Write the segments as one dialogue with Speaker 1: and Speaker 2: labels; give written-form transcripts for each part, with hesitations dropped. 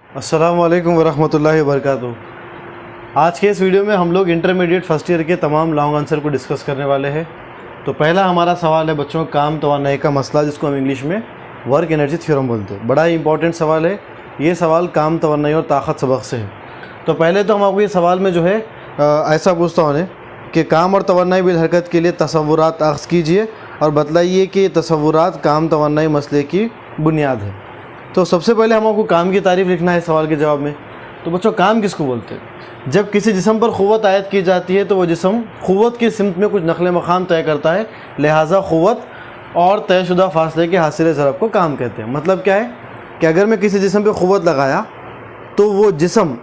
Speaker 1: अस्सलामु अलैकुम वरहमतुल्लाहि वबरकातुहू। आज के इस वीडियो में हम लोग इंटरमीडिएट फर्स्ट ईयर के तमाम लॉन्ग आंसर को डिस्कस करने वाले हैं। तो पहला हमारा सवाल है बच्चों, काम तवान्नाई का मसला, जिसको हम इंग्लिश में वर्क एनर्जी थ्योरम बोलते हैं। बड़ा ही इंपॉर्टेंट सवाल है ये सवाल, काम तवान्नाई और ताकत सबक से है। तो पहले तो हम आपको ये सवाल में जो है ऐसा पूछता हूँ कि काम और तवान्नाई बिल हरकत के लिए तसव्वुरात अख्ज़ कीजिए और बतलाइए कि तसव्वुरात काम तवान्नाई मसले की बुनियाद है। तो सबसे पहले हम आपको काम की तारीफ़ लिखना है सवाल के जवाब में। तो बच्चों, काम किसको बोलते हैं? जब किसी जिस्म पर क़ुव्वत आयद की जाती है तो वो जिस्म क़ुव्वत की सिमत में कुछ नक़ल मक़ाम तय करता है, लिहाजा क़ुव्वत और तयशुदा फ़ासले के हासिल ज़रब को काम कहते हैं। मतलब क्या है कि अगर मैं किसी जिस्म पर क़ुव्वत लगाया तो वो जिस्म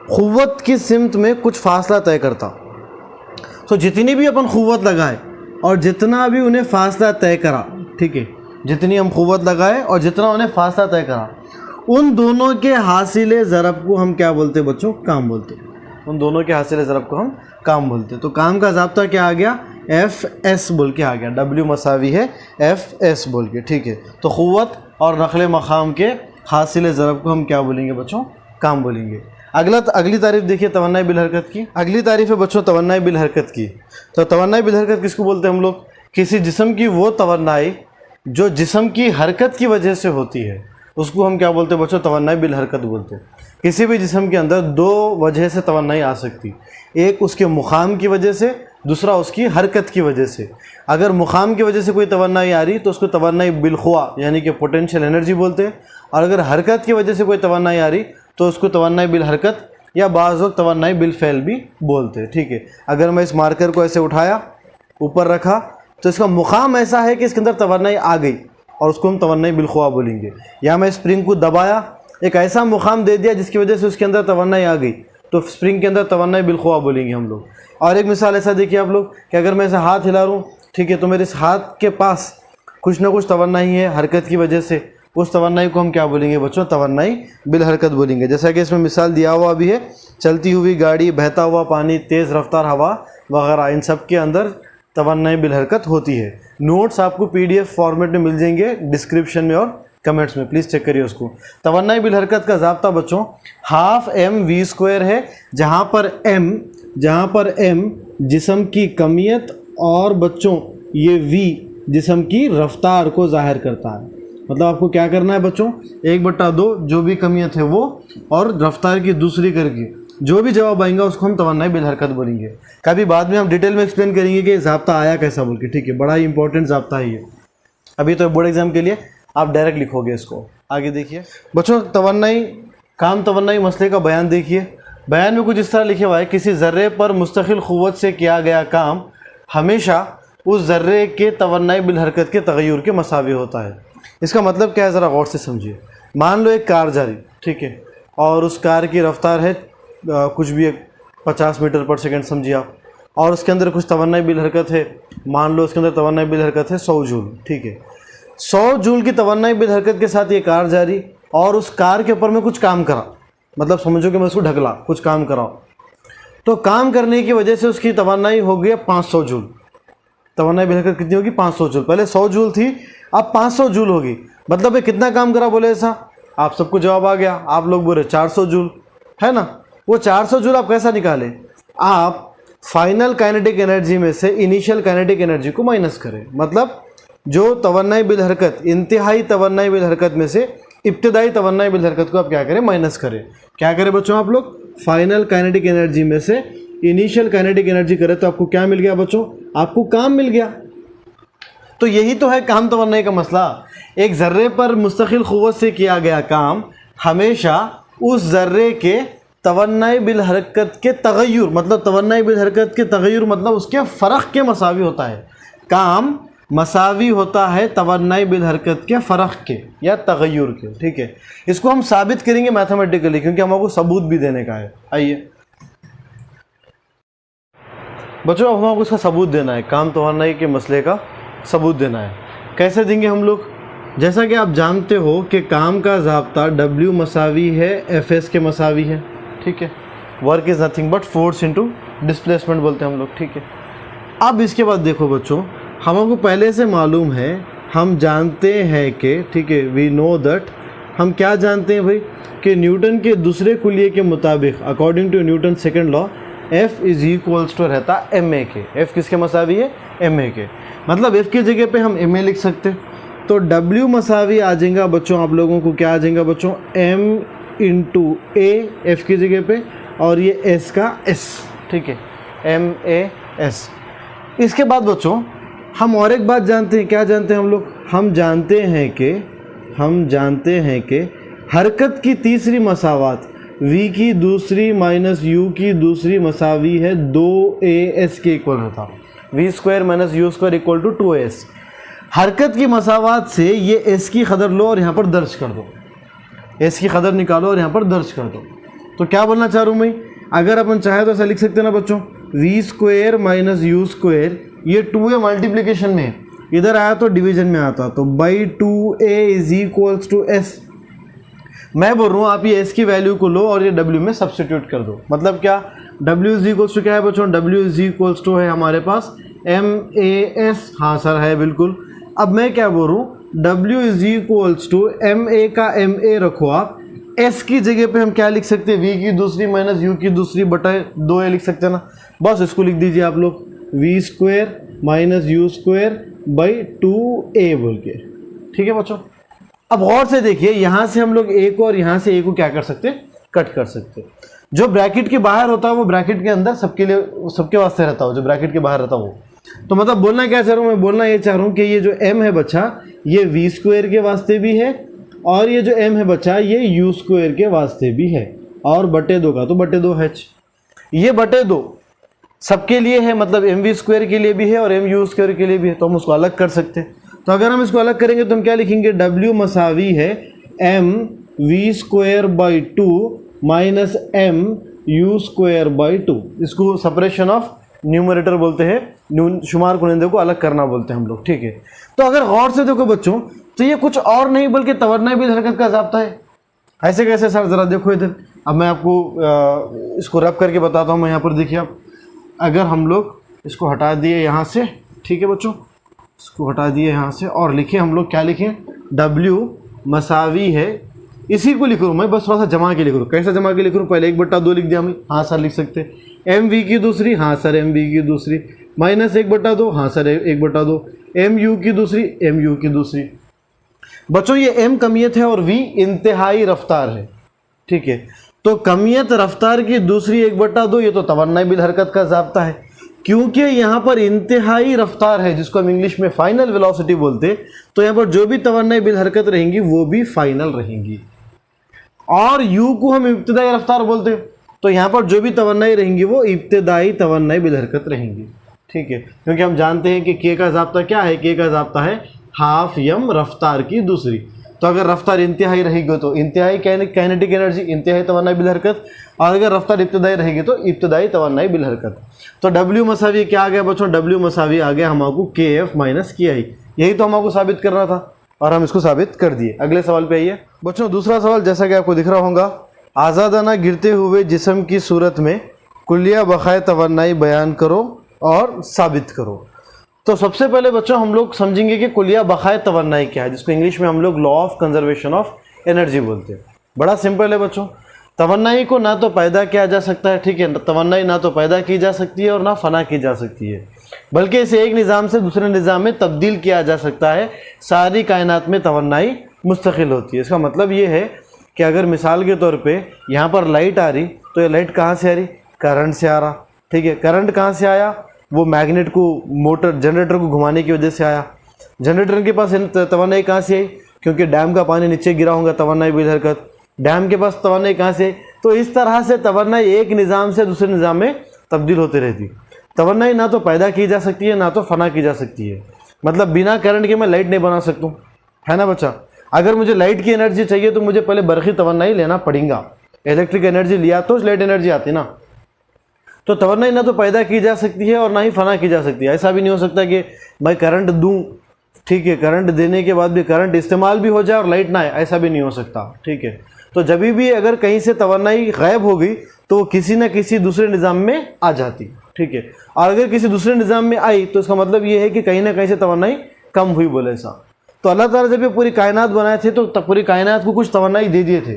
Speaker 1: क़ुव्वत की सिमत में कुछ फ़ासला तय करता। तो जितनी भी अपन क़ुव्वत लगाए और जितना भी उन्हें फ़ासला तय करा, ठीक है, जितनी हम क़ुव्वत लगाए और जितना उन्हें फ़ासला तय करा, उन दोनों के हासिल ज़रब को हम क्या बोलते हैं बच्चों? काम बोलते हैं। उन दोनों के हासिल ज़रब को हम काम बोलते हैं। तो काम का ज़ाब्ता क्या आ गया? FS बोल के आ गया। W मसावी है FS बोल के, ठीक है। तो क़ुव्वत और नक़ल मक़ाम के हासिल ज़रब को हम क्या बोलेंगे बच्चों? काम बोलेंगे। अगली तारीफ़ देखिए तवन्नाई बिल हरकत की। अगली तारीफ़ है बच्चों तवन्नाई बिल हरकत की। तो तवन्नाई बिल हरकत किसको बोलते हैं हम लोग? किसी जिस्म की वो तवन्नाई जो जिस्म की हरकत की वजह से होती है, उसको हम क्या बोलते हैं बच्चों? तवन्नाई बिल हरकत बोलते हैं। किसी भी जिस्म के अंदर दो वजह से तवन्नाई आ सकती, एक उसके मुक़ाम की वजह से, दूसरा उसकी हरकत की वजह से। अगर मुक़ाम की वजह से कोई तवन्नाई आ रही तो उसको तवन्नाई बिल ख़ुवा यानी कि पोटेंशियल एनर्जी बोलते हैं, और अगर हरकत की वजह से कोई तवन्नाई आ रही तो उसको तवन्नाई बिल हरकत या बाज़ वक्त तवन्नाई बिल फ़ैल भी बोलते हैं, ठीक है। अगर मैं इस मार्कर को ऐसे उठाया, ऊपर रखा, तो इसका मुक़ाम ऐसा है कि इसके अंदर तवन्नाई आ गई और उसको हम तवन्नाई बिल ख़ुवा बोलेंगे। या मैं स्प्रिंग को दबाया, एक ऐसा मुक़ाम दे दिया जिसकी वजह से उसके अंदर तवन्नाई आ गई, तो स्प्रिंग के अंदर तवन्नाई बिल ख़ुवा बोलेंगे हम लोग। और एक मिसाल ऐसा देखिए आप लोग कि अगर मैं ऐसा हाथ हिला रहा हूँ, ठीक है, तो मेरे इस हाथ के पास कुछ ना कुछ तवन्नाई है हरकत की वजह से, उस तवन्नाई को हम क्या बोलेंगे बच्चों? तवन्नाई बिल हरकत बोलेंगे। जैसा कि इसमें मिसाल दिया हुआ भी है, चलती हुई गाड़ी, बहता हुआ पानी, तेज़ रफ्तार हवा वगैरह, इन सब के अंदर तवन्नाई बिल हरकत होती है। नोट्स आपको PDF फॉर्मेट में मिल जाएंगे डिस्क्रिप्शन में और कमेंट्स में, प्लीज़ चेक करिए उसको। तवन्नाई बिल हरकत का ज़ाब्ता बच्चों हाफ mv² है, जहाँ पर m जिस्म की कमियत और बच्चों ये v जिस्म की रफ्तार को ज़ाहिर करता है। मतलब आपको क्या करना है बच्चों? 1/2 जो भी कमियत है वो और रफ्तार की दूसरी करके जो भी जवाब आएगा उसको हम तवन्नाई बिल हरकत बोलेंगे। कभी बाद में हम डिटेल में एक्सप्लेन करेंगे कि ज़ाब्ता आया कैसा बोल के, ठीक है। बड़ा ही इंपॉर्टेंट ज़ाब्ता है ये। अभी तो बोर्ड एग्जाम के लिए आप डायरेक्ट लिखोगे इसको। आगे देखिए बच्चों, काम तवन्नाई मसले का बयान देखिए। बयान में कुछ इस तरह लिखे हुआ है, किसी ज़र्रे पर मुस्तकिल क़ुव्वत से किया गया काम हमेशा उस ज़र्रे के तवन्नाई बिल हरकत के तग़य्युर के मसावी होता है। इसका मतलब क्या है, ज़रा गौर से समझिए। मान लो एक कार जा रही, ठीक है, और उस कार की रफ्तार है कुछ भी 50 मीटर पर सेकंड समझिए आप, और उसके अंदर कुछ तवन्नाई बिल हरकत है, मान लो उसके अंदर तवन्नाई बिल हरकत है 100 जूल, ठीक है। 100 जूल की तवन्नाई बिल हरकत के साथ ये कार जा रही, और उस कार के ऊपर मैं कुछ काम करा, मतलब समझो कि मैं उसको ढकला, कुछ काम कराओ, तो काम करने की वजह से उसकी तवन्नाई हो गई 500 जूल। तवन्नाई बिल हरकत कितनी होगी? 500 जूल। पहले 100 जूल थी, अब 500 जूल होगी। मतलब ये कितना काम करा बोले ऐसा? आप सबको जवाब आ गया, आप लोग बोले 400 जूल, है ना। वो 400 जूल आप कैसा निकालें? आप फाइनल काइनेटिक एनर्जी में से इनिशियल काइनेटिक एनर्जी को माइनस करें। मतलब जो तवन्नाई बिल हरकत, इंतहाई तवन्नाई बिल हरकत में से इब्तिदाई तवन्नाई बिल हरकत को आप क्या करें? माइनस करें। क्या करें बच्चों आप लोग? फाइनल काइनेटिक एनर्जी में से इनिशियल काइनेटिक एनर्जी करें तो आपको क्या मिल गया बच्चों? आपको काम मिल गया। तो यही तो है काम तवन्नाई का मसला। एक ज़र्रे पर मुस्तकिल क़ुव्वत से किया गया काम हमेशा उस ज़र्रे के तवन्नाई बिल हरकत के तग़य्युर, मतलब तवन्नाई बिल हरकत के तग़य्युर मतलब उसके फ़र्क के मसावी होता है। काम मसावी होता है तवन्नाई बिल हरकत के फ़र्क के या तग़य्युर के, ठीक है। इसको हम साबित करेंगे मैथमेटिकली, क्योंकि हमको सबूत भी देने का है। आइए बच्चों, अब हमको इसका सबूत देना है, काम तवन्नाई के मसले का सबूत देना है। कैसे देंगे हम लोग? जैसा कि आप जानते हो कि काम का ज़ाब्ता W मसावी है FS के मसावी है, ठीक है। Work is nothing but force into displacement बोलते हैं हम लोग, ठीक है। अब इसके बाद देखो बच्चों, हमको पहले से मालूम है, हम जानते हैं कि, ठीक है, वी नो दैट हम क्या जानते हैं भाई कि न्यूटन के दूसरे कुलिये के मुताबिक according to Newton second law F is equals to रहता है ma के। F किसके मसावी है? ma के। मतलब F की जगह पे हम ma लिख सकते हैं, तो W मसावी आ जाएगा बच्चों, आप लोगों को क्या आ जाएगा बच्चों? m इंटू a F की जगह पे, और ये S का S, ठीक है, MAS। इसके बाद बच्चों हम और एक बात जानते हैं, क्या जानते हैं हम लोग? हम जानते हैं कि हरकत की तीसरी मसावात v की दूसरी माइनस u की दूसरी मसावी है 2as के इक्वल रहता। v square minus u square equal to 2as। हरकत की मसावात से ये s की कदर लो और यहाँ पर दर्ज कर दो, s की कदर निकालो और यहाँ पर दर्ज कर दो। तो क्या बोलना चाह रहा हूँ मैं? अगर अपन चाहे तो ऐसा लिख सकते हैं ना बच्चों, v square minus u square, ये 2a मल्टीप्लिकेशन में इधर आया तो डिवीजन में आता, तो by 2a is equals to s। मैं बोल रहा हूँ आप ये s की वैल्यू को लो और ये w में सब्स्टिट्यूट कर दो। मतलब क्या? w इज इक्वल्स टू क्या है बच्चों? w इज इक्वल्स टू है हमारे पास MAS। हाँ सर है बिल्कुल। अब मैं क्या बोल रहा हूँ? w is equals to MA का MA रखो आप, s की जगह पे हम क्या लिख सकते हैं? v की दूसरी माइनस u की दूसरी बटा 2a लिख सकते हैं ना। बस इसको लिख दीजिए आप लोग, v square minus u square by 2a बोल के। ठीक है बच्चों, अब गौर से देखिए, यहाँ से हम लोग a को और यहाँ से a को क्या कर सकते हैं? कट कर सकते हैं। जो ब्रैकेट के बाहर होता है वो ब्रैकेट के अंदर सबके लिए, सबके वास्ते रहता हो, जो ब्रैकेट के बाहर रहता हो। तो मतलब बोलना क्या चाह रहा हूँ मैं? बोलना ये चाह रहा हूँ कि ये जो m है बच्चा, ये v स्क्वायर के वास्ते भी है, और ये जो m है बच्चा, ये u स्क्वायर के वास्ते भी है, और बटे 2 का तो बटे 2h। ये बटे 2 सबके लिए है, मतलब mv स्क्वायर के लिए भी है और mu स्क्वायर के लिए भी है, तो हम उसको अलग कर सकते हैं। तो अगर हम इसको अलग करेंगे तो हम क्या लिखेंगे? w मसावी है mv square by 2 minus mu square by 2। इसको सेपरेशन ऑफ न्यूमरेटर बोलते हैं, शुमार कुनिंदे को अलग करना बोलते हैं हम लोग। ठीक है, तो अगर गौर से देखो बच्चों, तो ये कुछ और नहीं बल्कि तवन्नाई बिल हरकत का ज़ाब्ता है। ऐसे कैसे सर? ज़रा देखो इधर। अब मैं आपको इसको रब करके बताता हूँ। मैं यहाँ पर देखिए, आप अगर हम लोग इसको हटा दिए यहाँ से, ठीक है बच्चों, इसको हटा दिए यहाँ से और लिखें हम लोग, क्या लिखें? w मसावी है, इसी को लिख रहा हूँ मैं, बस थोड़ा सा जमा के लिख रहा हूँ। कैसे जमा के लिख रहा हूँ? पहले 1/2 लिख दिया मैं, हाँ सर लिख सकते हैं। mv की दूसरी, हाँ सर mv की दूसरी, माइनस 1/2, हाँ सर 1/2, mu की दूसरी, mu की दूसरी। बच्चों ये m कमियत है और v इंतहाई रफ्तार है। ठीक है, तो कमियत रफ्तार की दूसरी 1/2, ये तो तवन्नाई बिल हरकत का ज़ाब्ता है। क्योंकि यहाँ पर इंतहाई रफ्तार है, जिसको हम इंग्लिश में फाइनल वेलोसिटी बोलते, तो यहाँ पर जो भी तवन्नाई बिल हरकत रहेंगी वो भी फाइनल रहेंगी। और u को हम इब्तिदाई रफ्तार बोलते, तो यहाँ पर जो भी तवन्नाई रहेंगी वो इब्तिदाई तवन्नाई बिल हरकत रहेंगी। ठीक है, क्योंकि हम जानते हैं कि k का ज़ाब्ता क्या है? k का ज़ाब्ता है हाफ यम रफ्तार की दूसरी। तो अगर रफ्तार इंतहाई रहेगी तो इंतहाई काइनेटिक एनर्जी, इंतहाई तवन्नाई बिल हरकत, और अगर रफ्तार इब्तिदाई रहेगी तो इब्तिदाई तवन्नाई बिल हरकत। तो w मसावी क्या आ गया बच्चों? w मसावी आ गया हमको kf माइनस ki। यही तो हमको साबित करना था और हम इसको साबित कर दिए। अगले सवाल पे आइए बच्चों। दूसरा सवाल जैसा कि आपको दिख रहा होगा, आज़ादाना गिरते हुए जिस्म की सूरत में कुल्लिया बखाए तवन्नाई बयान करो और साबित करो। तो सबसे पहले बच्चों हम लोग समझेंगे कि कुल्लिया बखाए तवन्नाई क्या है, जिसको इंग्लिश में हम लोग law of conservation of energy बोलते हैं। बड़ा सिंपल है बच्चों, तवन्नाई को ना तो पैदा किया जा सकता है, ठीक है, तवन्नाई ना तो पैदा की जा सकती है और ना फना की जा सकती है, बल्कि इसे एक निज़ाम से दूसरे निज़ाम में तब्दील किया जा सकता है। सारी कायनात में तवन्नाई मुस्तकिल होती है। इसका मतलब ये है कि अगर मिसाल के तौर पे यहाँ पर लाइट आ रही, तो ये लाइट कहाँ से आ रही? करंट से आ रहा। ठीक है, करंट कहाँ से आया? वो मैग्नेट को, मोटर, जनरेटर को घुमाने की वजह से आया। जनरेटर के पास तवन्नाई कहाँ से आई? क्योंकि डैम का पानी नीचे गिरा होगा, तवन्नाई बिल हरकत। डैम के पास तवन्नाई कहाँ से? तो इस तरह से तवन्नाई एक निज़ाम से दूसरे निज़ाम में तब्दील होती रहती। तवन्नाई ना तो पैदा की जा सकती है ना तो फना की जा सकती है। मतलब बिना करंट के मैं लाइट नहीं बना सकता हूँ, है ना बच्चा। अगर मुझे लाइट की एनर्जी चाहिए तो मुझे पहले बरक़ी तवन्नाई लेना पड़ेगा। इलेक्ट्रिक एनर्जी लिया तो लाइट एनर्जी आती ना। तो तवन्नाई ना तो पैदा की जा सकती है और ना ही फना की जा सकती है। ऐसा भी नहीं हो सकता कि मैं करंट दूँ, ठीक है, करंट देने के बाद भी करंट इस्तेमाल भी हो जाए और लाइट ना आए, ऐसा भी नहीं हो सकता। ठीक है, तो जब भी अगर कहीं से तवन्नाई गायब हो गई तो वो किसी न किसी दूसरे निज़ाम में आ जाती। ठीक है, और अगर किसी दूसरे निज़ाम में आई तो इसका मतलब ये है कि कहीं ना कहीं से तवन्नाई कम हुई बोले सा। तो अल्लाह ताला जब ये पूरी कायनात बनाए थे तो पूरी कायनात को कुछ तवन्नाई दे दिए थे।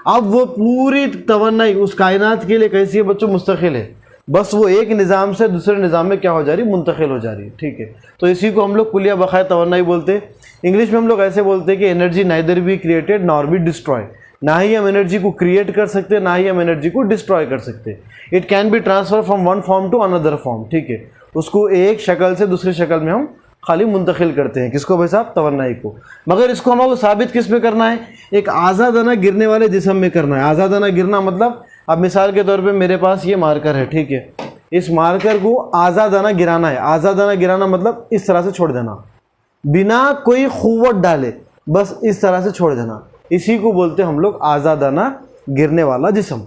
Speaker 1: अब वो पूरी तवन्नाई उस कायनात के लिए कैसी है बच्चों, मुस्तकिल है। बस वो एक निज़ाम से दूसरे निज़ाम में क्या हो जा रही है, मुंतकिल हो जा रही है। ठीक है, तो इसी को हम लोग कुलिया बकाया तवन्नाई बोलते हैं। इंग्लिश में हम लोग ऐसे बोलते हैं कि energy neither be created nor be destroy. ना ही हम एनर्जी को क्रिएट कर सकते हैं, ना ही हम एनर्जी को डिस्ट्रॉय कर सकते हैं। It can be transfer from one form to another form. ठीक है, उसको एक शक्ल से दूसरी शक्ल में हम खाली मुंतकिल करते हैं। किसको भाई साहब, तवन्नाई को। मगर इसको हमको साबित किस में करना है, एक आज़ादाना गिरने वाले जिस्म में करना है। आज़ादाना गिरना मतलब, अब मिसाल के तौर पे मेरे पास ये मार्कर है, ठीक है, इस मार्कर को आज़ादाना गिराना है। आज़ादाना गिराना मतलब इस तरह से छोड़ देना, बिना कोई क़ुव्वत डाले, बस इस तरह से छोड़ देना। इसी को बोलते हैं हम लोग आज़ादाना गिरने वाला जिस्म,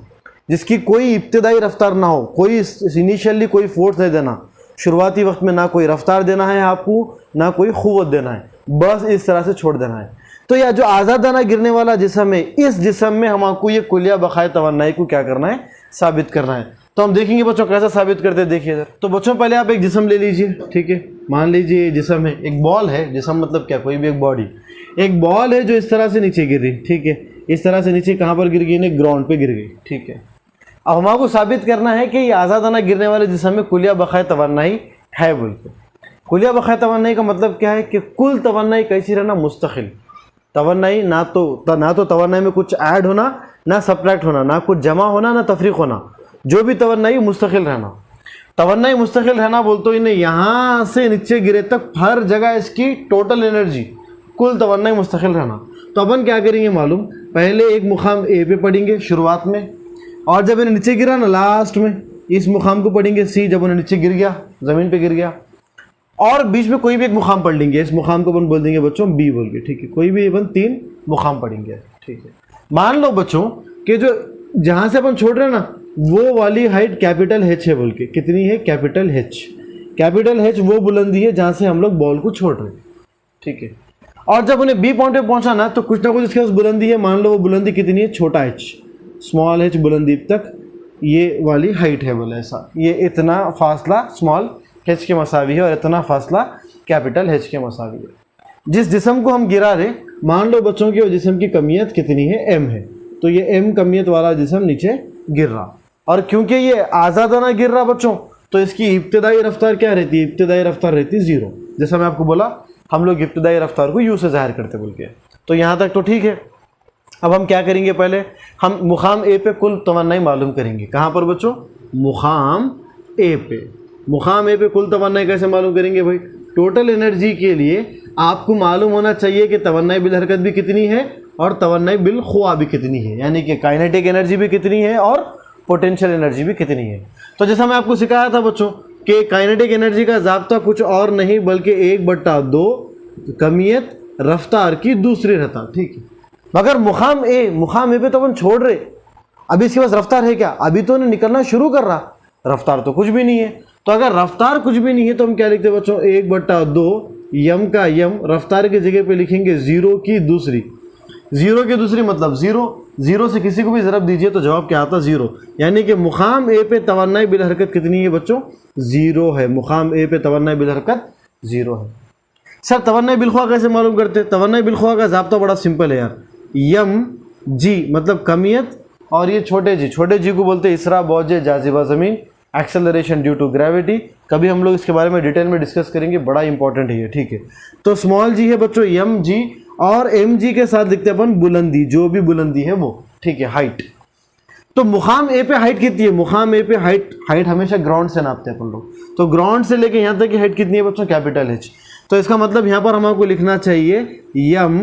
Speaker 1: जिसकी कोई इब्तिदाई रफ्तार ना हो, कोई इनिशियली कोई फोर्स नहीं देना, शुरुआती वक्त में ना कोई रफ्तार देना है आपको, ना कोई क़ुव्वत देना है, बस इस तरह से छोड़ देना है। तो यह जो आज़ादाना गिरने वाला जिस्म है, इस जिस्म में हम आपको ये कुलिया बकाया तवन्नाई को क्या करना है, साबित करना है। तो हम देखेंगे बच्चों कैसा साबित करते हैं, देखिए इधर। तो बच्चों पहले आप एक जिस्म ले लीजिए, ठीक है, मान लीजिए जिस्म है, एक बॉल है। जिस्म मतलब क्या, कोई भी एक बॉडी, एक बॉल है जो इस तरह से नीचे गिर रही, ठीक है, इस तरह से नीचे कहाँ पर गिर गई, ग्राउंड पे गिर गई। ठीक है, अब हमको साबित करना है कि ये आज़ादाना गिरने वाले जिस्म में कुलिया बकाया तवन्नाई है बोल के। कुलिया बकाया तवन्नाई का मतलब क्या है कि कुल तवन्नाई कैसी रहना, मुस्तकिल तवन्नाई। ना तो तवन्नाई में कुछ ऐड होना, ना सब्ट्रैक्ट होना, ना कुछ जमा होना, ना तफरीक होना, जो भी तवन्नाई मुस्तकिल रहना। तवन्नाई मुस्तकिल रहना बोलते ही नहीं, यहाँ से नीचे गिरे तक हर जगह इसकी टोटल एनर्जी, कुल तवन्नाई मुस्तकिल रहना। तो अपन क्या करेंगे मालूम, पहले एक मुकाम ए पे पढ़ेंगे शुरुआत में, और जब इन्हें नीचे गिरा ना लास्ट में इस मुकाम को पढ़ेंगे सी, जब उन्हें नीचे गिर गया, ज़मीन पे गिर गया, और बीच में कोई भी एक मुकाम पढ़ लेंगे। इस मुकाम को अपन बोल देंगे बच्चों बी बोल के। ठीक है, कोई भी अपन 3 मुकाम पढ़ेंगे। ठीक है, मान लो बच्चों कि जो जहाँ से अपन छोड़ रहे हैं ना, वो वाली हाइट कैपिटल एच है बोल के। कितनी है, कैपिटल एच। कैपिटल एच वो बुलंदी है जहाँ से हम लोग बॉल को छोड़ रहे हैं। ठीक है, और जब उन्हें बी पॉइंट पे पहुँचा ना, तो कुछ ना कुछ इसके पास बुलंदी है। मान लो वो बुलंदी कितनी है, छोटा एच, स्मॉल एच बुलंदी तक ये वाली हाइट है बोले ऐसा। ये इतना फासला स्मॉल एच के मसावी है और इतना फासला कैपिटल एच के मसावी है। जिस जिस्म को हम गिरा रहे, मान लो बच्चों की वो जिस्म की कमियत कितनी है, एम है, तो ये एम कमियत वाला जिस्म नीचे गिर रहा। और क्योंकि ये आज़ादाना गिर रहा बच्चों, तो इसकी इब्तिदाई रफ्तार क्या रहती है, इब्तिदाई रफ्तार रहती है 0। जैसा मैं आपको बोला, हम लोग इब्तिदाई रफ्तार को यू से ज़ाहिर करते बोल के। तो यहाँ तक तो ठीक है। अब हम क्या करेंगे, पहले हम मुकाम ए पे कुल तवन्नाई मालूम करेंगे। कहाँ पर बच्चों, मुकाम ए पे। मुकाम ए पे कुल तवन्नाई कैसे मालूम करेंगे भाई, टोटल एनर्जी के लिए आपको मालूम होना चाहिए कि तवन्नाई बिल हरकत भी कितनी है और तवन्नाई बिल ख़ुआ भी कितनी है, यानी कि काइनेटिक एनर्जी भी कितनी है और पोटेंशियल एनर्जी भी कितनी है। तो जैसा मैं आपको सिखाया था बच्चों कि काइनेटिक एनर्जी का ज़ाब्ता कुछ और नहीं बल्कि 1/2 कमियत रफ्तार की दूसरी रहता। ठीक है, मगर मुकाम ए पे तो अपन छोड़ रहे, अभी इसके पास रफ्तार है क्या, अभी तो उन्हें निकलना शुरू कर रहा, रफ्तार तो कुछ भी नहीं है। तो अगर रफ्तार कुछ भी नहीं है तो हम क्या लिखते हैं बच्चों, 1/2 यम का यम, रफ्तार की जगह पे लिखेंगे 0 की दूसरी। 0 की दूसरी मतलब 0 से किसी को भी ज़रब दीजिए तो जवाब क्या आता, 0। यानी कि मुकाम ए पे तवन्नाई बिल हरकत कितनी है बच्चों, 0 है। मुकाम ए पे तवन्नाई बिल हरकत 0 है। सर तवन्नाई बिल ख़ुआ कैसे मालूम करते हैं, तवन्नाई बिल ख़ुआ का ज़ाब्ता बड़ा सिंपल है यार। यम जी मतलब कमियत, और ये छोटे जी को बोलते हैं इसरा बौजे जाजिबा ज़मीन, एक्सेलरेशन ड्यू टू ग्रेविटी। कभी हम लोग इसके बारे में डिटेल में डिस्कस करेंगे, बड़ा इंपॉर्टेंट है ये। ठीक है, तो स्मॉल जी है बच्चों एम जी, और एम जी के साथ लिखते हैं अपन बुलंदी, जो भी बुलंदी है वो। ठीक है, हाइट। तो मुकाम ए पे हाइट कितनी है, मुकाम ए पे हाइट हमेशा ग्राउंड से नापते हैं अपन लोग। तो ग्राउंड से लेके यहाँ तक की हाइट कितनी है बच्चों, कैपिटल एच। तो इसका मतलब यहाँ पर हमको लिखना चाहिए M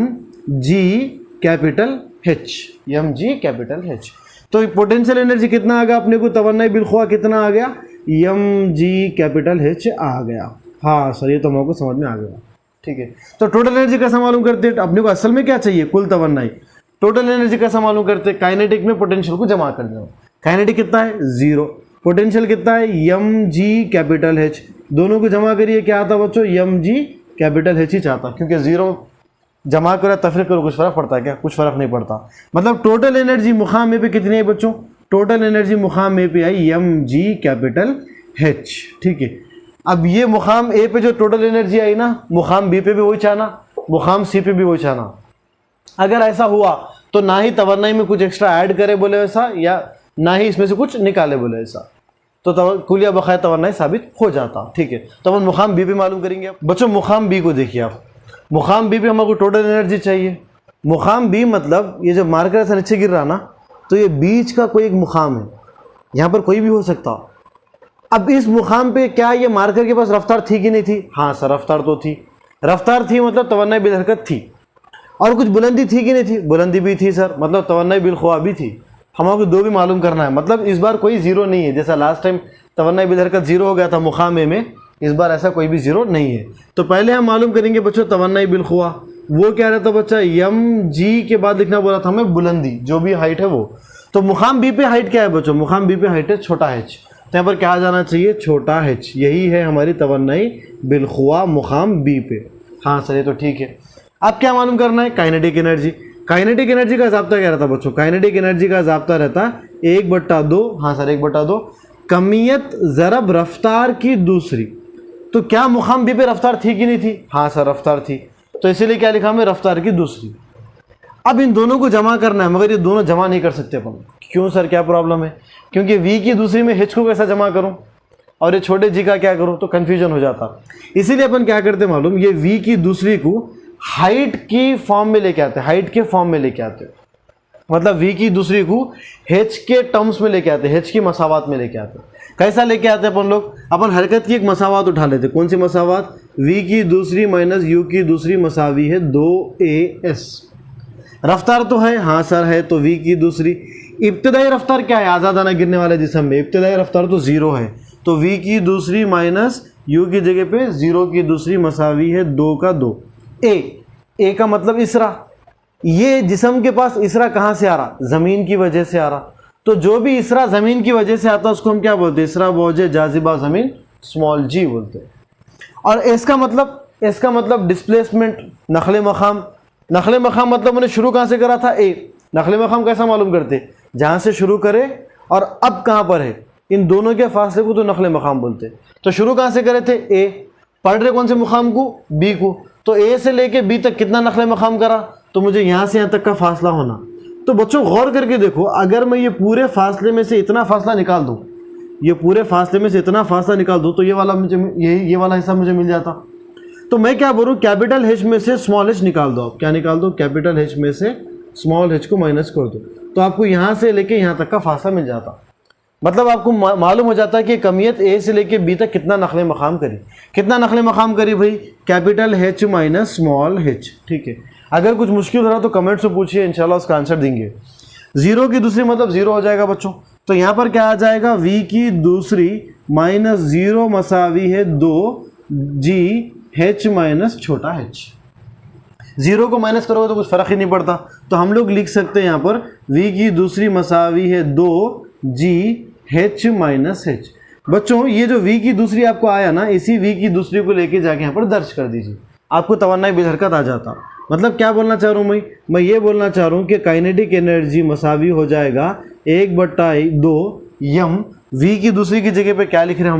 Speaker 1: G capital H, M G capital H. तो पोटेंशियल एनर्जी कितना आ गया अपने को, तवन्नाई बिल ख़ुआ कितना आ गया, एम जी कैपिटल एच आ गया। हाँ सर, ये तो हमको समझ में आ गया। ठीक है, तो टोटल एनर्जी कैसा मालूम करते हैं, अपने को असल में क्या चाहिए, कुल तवन्नाई। टोटल एनर्जी कैसा मालूम करते हैं, काइनेटिक में पोटेंशियल को जमा कर देना। काइनेटिक कितना है, 0, पोटेंशियल कितना है, एम जी कैपिटल एच, दोनों को जमा करिए क्या आता बच्चों, एम जी कैपिटल एच ही चाहता, क्योंकि 0 जमा करो तफरीक करो कुछ फ़र्क पड़ता है क्या, कुछ फ़र्क नहीं पड़ता। मतलब टोटल एनर्जी मुकाम ए पे कितनी है बच्चों, टोटल एनर्जी मुकाम ए पे आई एम जी कैपिटल एच। ठीक है, अब ये मुकाम ए पे जो टोटल एनर्जी आई ना, मुकाम बी पे भी वही चाहना, मुकाम सी पे भी पहुंचाना। अगर ऐसा हुआ तो ना ही तवन्नाई में कुछ एक्स्ट्रा ऐड करे बोले वैसा, या ना ही इसमें से कुछ निकाले बोले ऐसा, तो कुलिया बकाया तवन्नाई साबित हो जाता। ठीक है, तो अपन मुकाम बी पे मालूम करेंगे। बच्चों मुकाम बी को देखिए आप, मुकाम बी पे हमको टोटल एनर्जी चाहिए। मुकाम बी मतलब ये जो मार्कर से नीचे गिर रहा ना, तो ये बीच का कोई एक मुकाम है, यहाँ पर कोई भी हो सकता। अब इस मुकाम पे क्या ये मार्कर के पास रफ्तार थी कि नहीं थी? हाँ सर, रफ्तार तो थी। रफ्तार थी मतलब तवन्नाई बिल हरकत थी। और कुछ बुलंदी थी कि नहीं थी? बुलंदी भी थी सर, मतलब तवन्नाई बिल ख्वा भी थी। हमको दो भी मालूम करना है, मतलब इस बार कोई जीरो नहीं है। जैसा लास्ट टाइम तवन्नाई बिल हरकत जीरो हो गया था मुकाम ए में, इस बार ऐसा कोई भी जीरो नहीं है। तो पहले हम मालूम करेंगे बच्चों तवन्नाई बिल ख्वा। वो क्या रहता बच्चा? यम जी के बाद लिखना बोला था हमें बुलंदी, जो भी हाइट है वो। तो मुकाम बी पे हाइट क्या है बच्चों? मुकाम बी पे हाइट है छोटा एच। तो यहाँ पर क्या आ जाना चाहिए? छोटा एच। यही है हमारी तवन्नाई बिल ख्वा मुकाम बी पे। हाँ सर, ये तो ठीक है। अब क्या मालूम करना है? Kinetic energy. काइनेटिक एनर्जी का ज़ाब्ता क्या रहता बच्चों? काइनेटिक एनर्जी का ज़ाब्ता रहता 1/2। हाँ सर, 1/2 कमियत ज़रब रफ्तार की दूसरी। तो क्या मुकाम बी पे रफ्तार थी कि नहीं थी? हाँ सर, रफ्तार थी। तो इसीलिए क्या लिखा हमें? रफ्तार की दूसरी। अब इन दोनों को जमा करना है, मगर ये दोनों जमा नहीं कर सकते अपन। क्यों सर, क्या प्रॉब्लम है? क्योंकि वी की दूसरी में एच को कैसा जमा करूं और ये छोटे जी का क्या करूं, तो कंफ्यूजन हो जाता। इसीलिए अपन क्या करते मालूम, ये वी की दूसरी को हाइट की फॉर्म में लेके आते, हाइट के फॉर्म में लेके आते। मतलब वी की दूसरी को एच के टर्म्स में लेके आते, एच की मसावात में लेके आते। कैसा लेके आते अपन लोग? अपन हरकत की एक मसावात उठा लेते। कौन सी मसावात? वी की दूसरी माइनस यू की दूसरी मसावी है 2as। रफ्तार तो है, हाँ सर है, तो वी की दूसरी। इब्तदाई रफ्तार क्या है? आज़ादाना गिरने वाले जिस्म में इब्तदाई रफ्तार तो 0 है, तो वी की दूसरी माइनस यू की जगह पे 0 की दूसरी मसावी है 2 का 2। ए का मतलब इसरा। ये जिस्म के पास इसरा कहाँ से आ रहा? ज़मीन की वजह से आ रहा। तो जो भी इसरा ज़मीन की वजह से आता है उसको हम क्या बोलते हैं? इसरा बोझे जाजिबा ज़मीन, स्मॉल जी बोलते हैं। और इसका मतलब डिस्प्लेसमेंट, नखले मकाम। नखले मकाम मतलब मैंने शुरू कहाँ से करा था? ए। नखले मकाम कैसा मालूम करते? जहाँ से शुरू करे और अब कहाँ पर है, इन दोनों के फासले को तो नखले मकाम बोलते। तो शुरू कहाँ से करे थे? ए। पढ़ रहे कौन से मुकाम को? बी को। तो ए से लेके बी तक कितना नखले मकाम करा? तो मुझे यहाँ से यहाँ तक का फासला होना। तो बच्चों गौर करके देखो, अगर मैं ये पूरे फासले में से इतना फासला निकाल दूँ, ये पूरे फासले में से इतना फासला निकाल दूँ, तो ये वाला मुझे ये वाला हिस्सा मुझे मिल जाता। तो मैं क्या बोलूँ? कैपिटल एच में से स्मॉल एच निकाल दो। आप क्या निकाल दो? कैपिटल एच में से स्मॉल एच को माइनस कर दो, तो आपको यहाँ से लेके यहाँ तक का फासला मिल जाता। मतलब आपको मालूम हो जाता है कि कमियत ए से लेके बी तक कितना नखले मकाम करी। कितना नखले मकाम करी भाई? Capital H minus small H. ठीक है, अगर कुछ मुश्किल हो रहा तो कमेंट से पूछिए, इंशाल्लाह उसका आंसर देंगे। 0 की दूसरी मतलब 0 हो जाएगा बच्चों। तो यहाँ पर क्या आ जाएगा? v की दूसरी माइनस 0 मसावी है 2g h माइनस छोटा h। 0 को माइनस करोगे तो कुछ फर्क ही नहीं पड़ता, तो हम लोग लिख सकते हैं यहाँ पर v की दूसरी मसावी है 2g h माइनस h। बच्चों ये जो v की दूसरी आपको आया ना, इसी v की दूसरी को लेके जाके यहाँ पर दर्ज कर दीजिए, आपको तवन्नाई बिल हरकत आ जाता। मतलब क्या बोलना चाह रहा हूँ मैं ये बोलना चाह रहा हूँ कि काइनेटिक एनर्जी मसावी हो जाएगा 1/2 यम। वी की दूसरी की जगह पे क्या लिख रहे हैं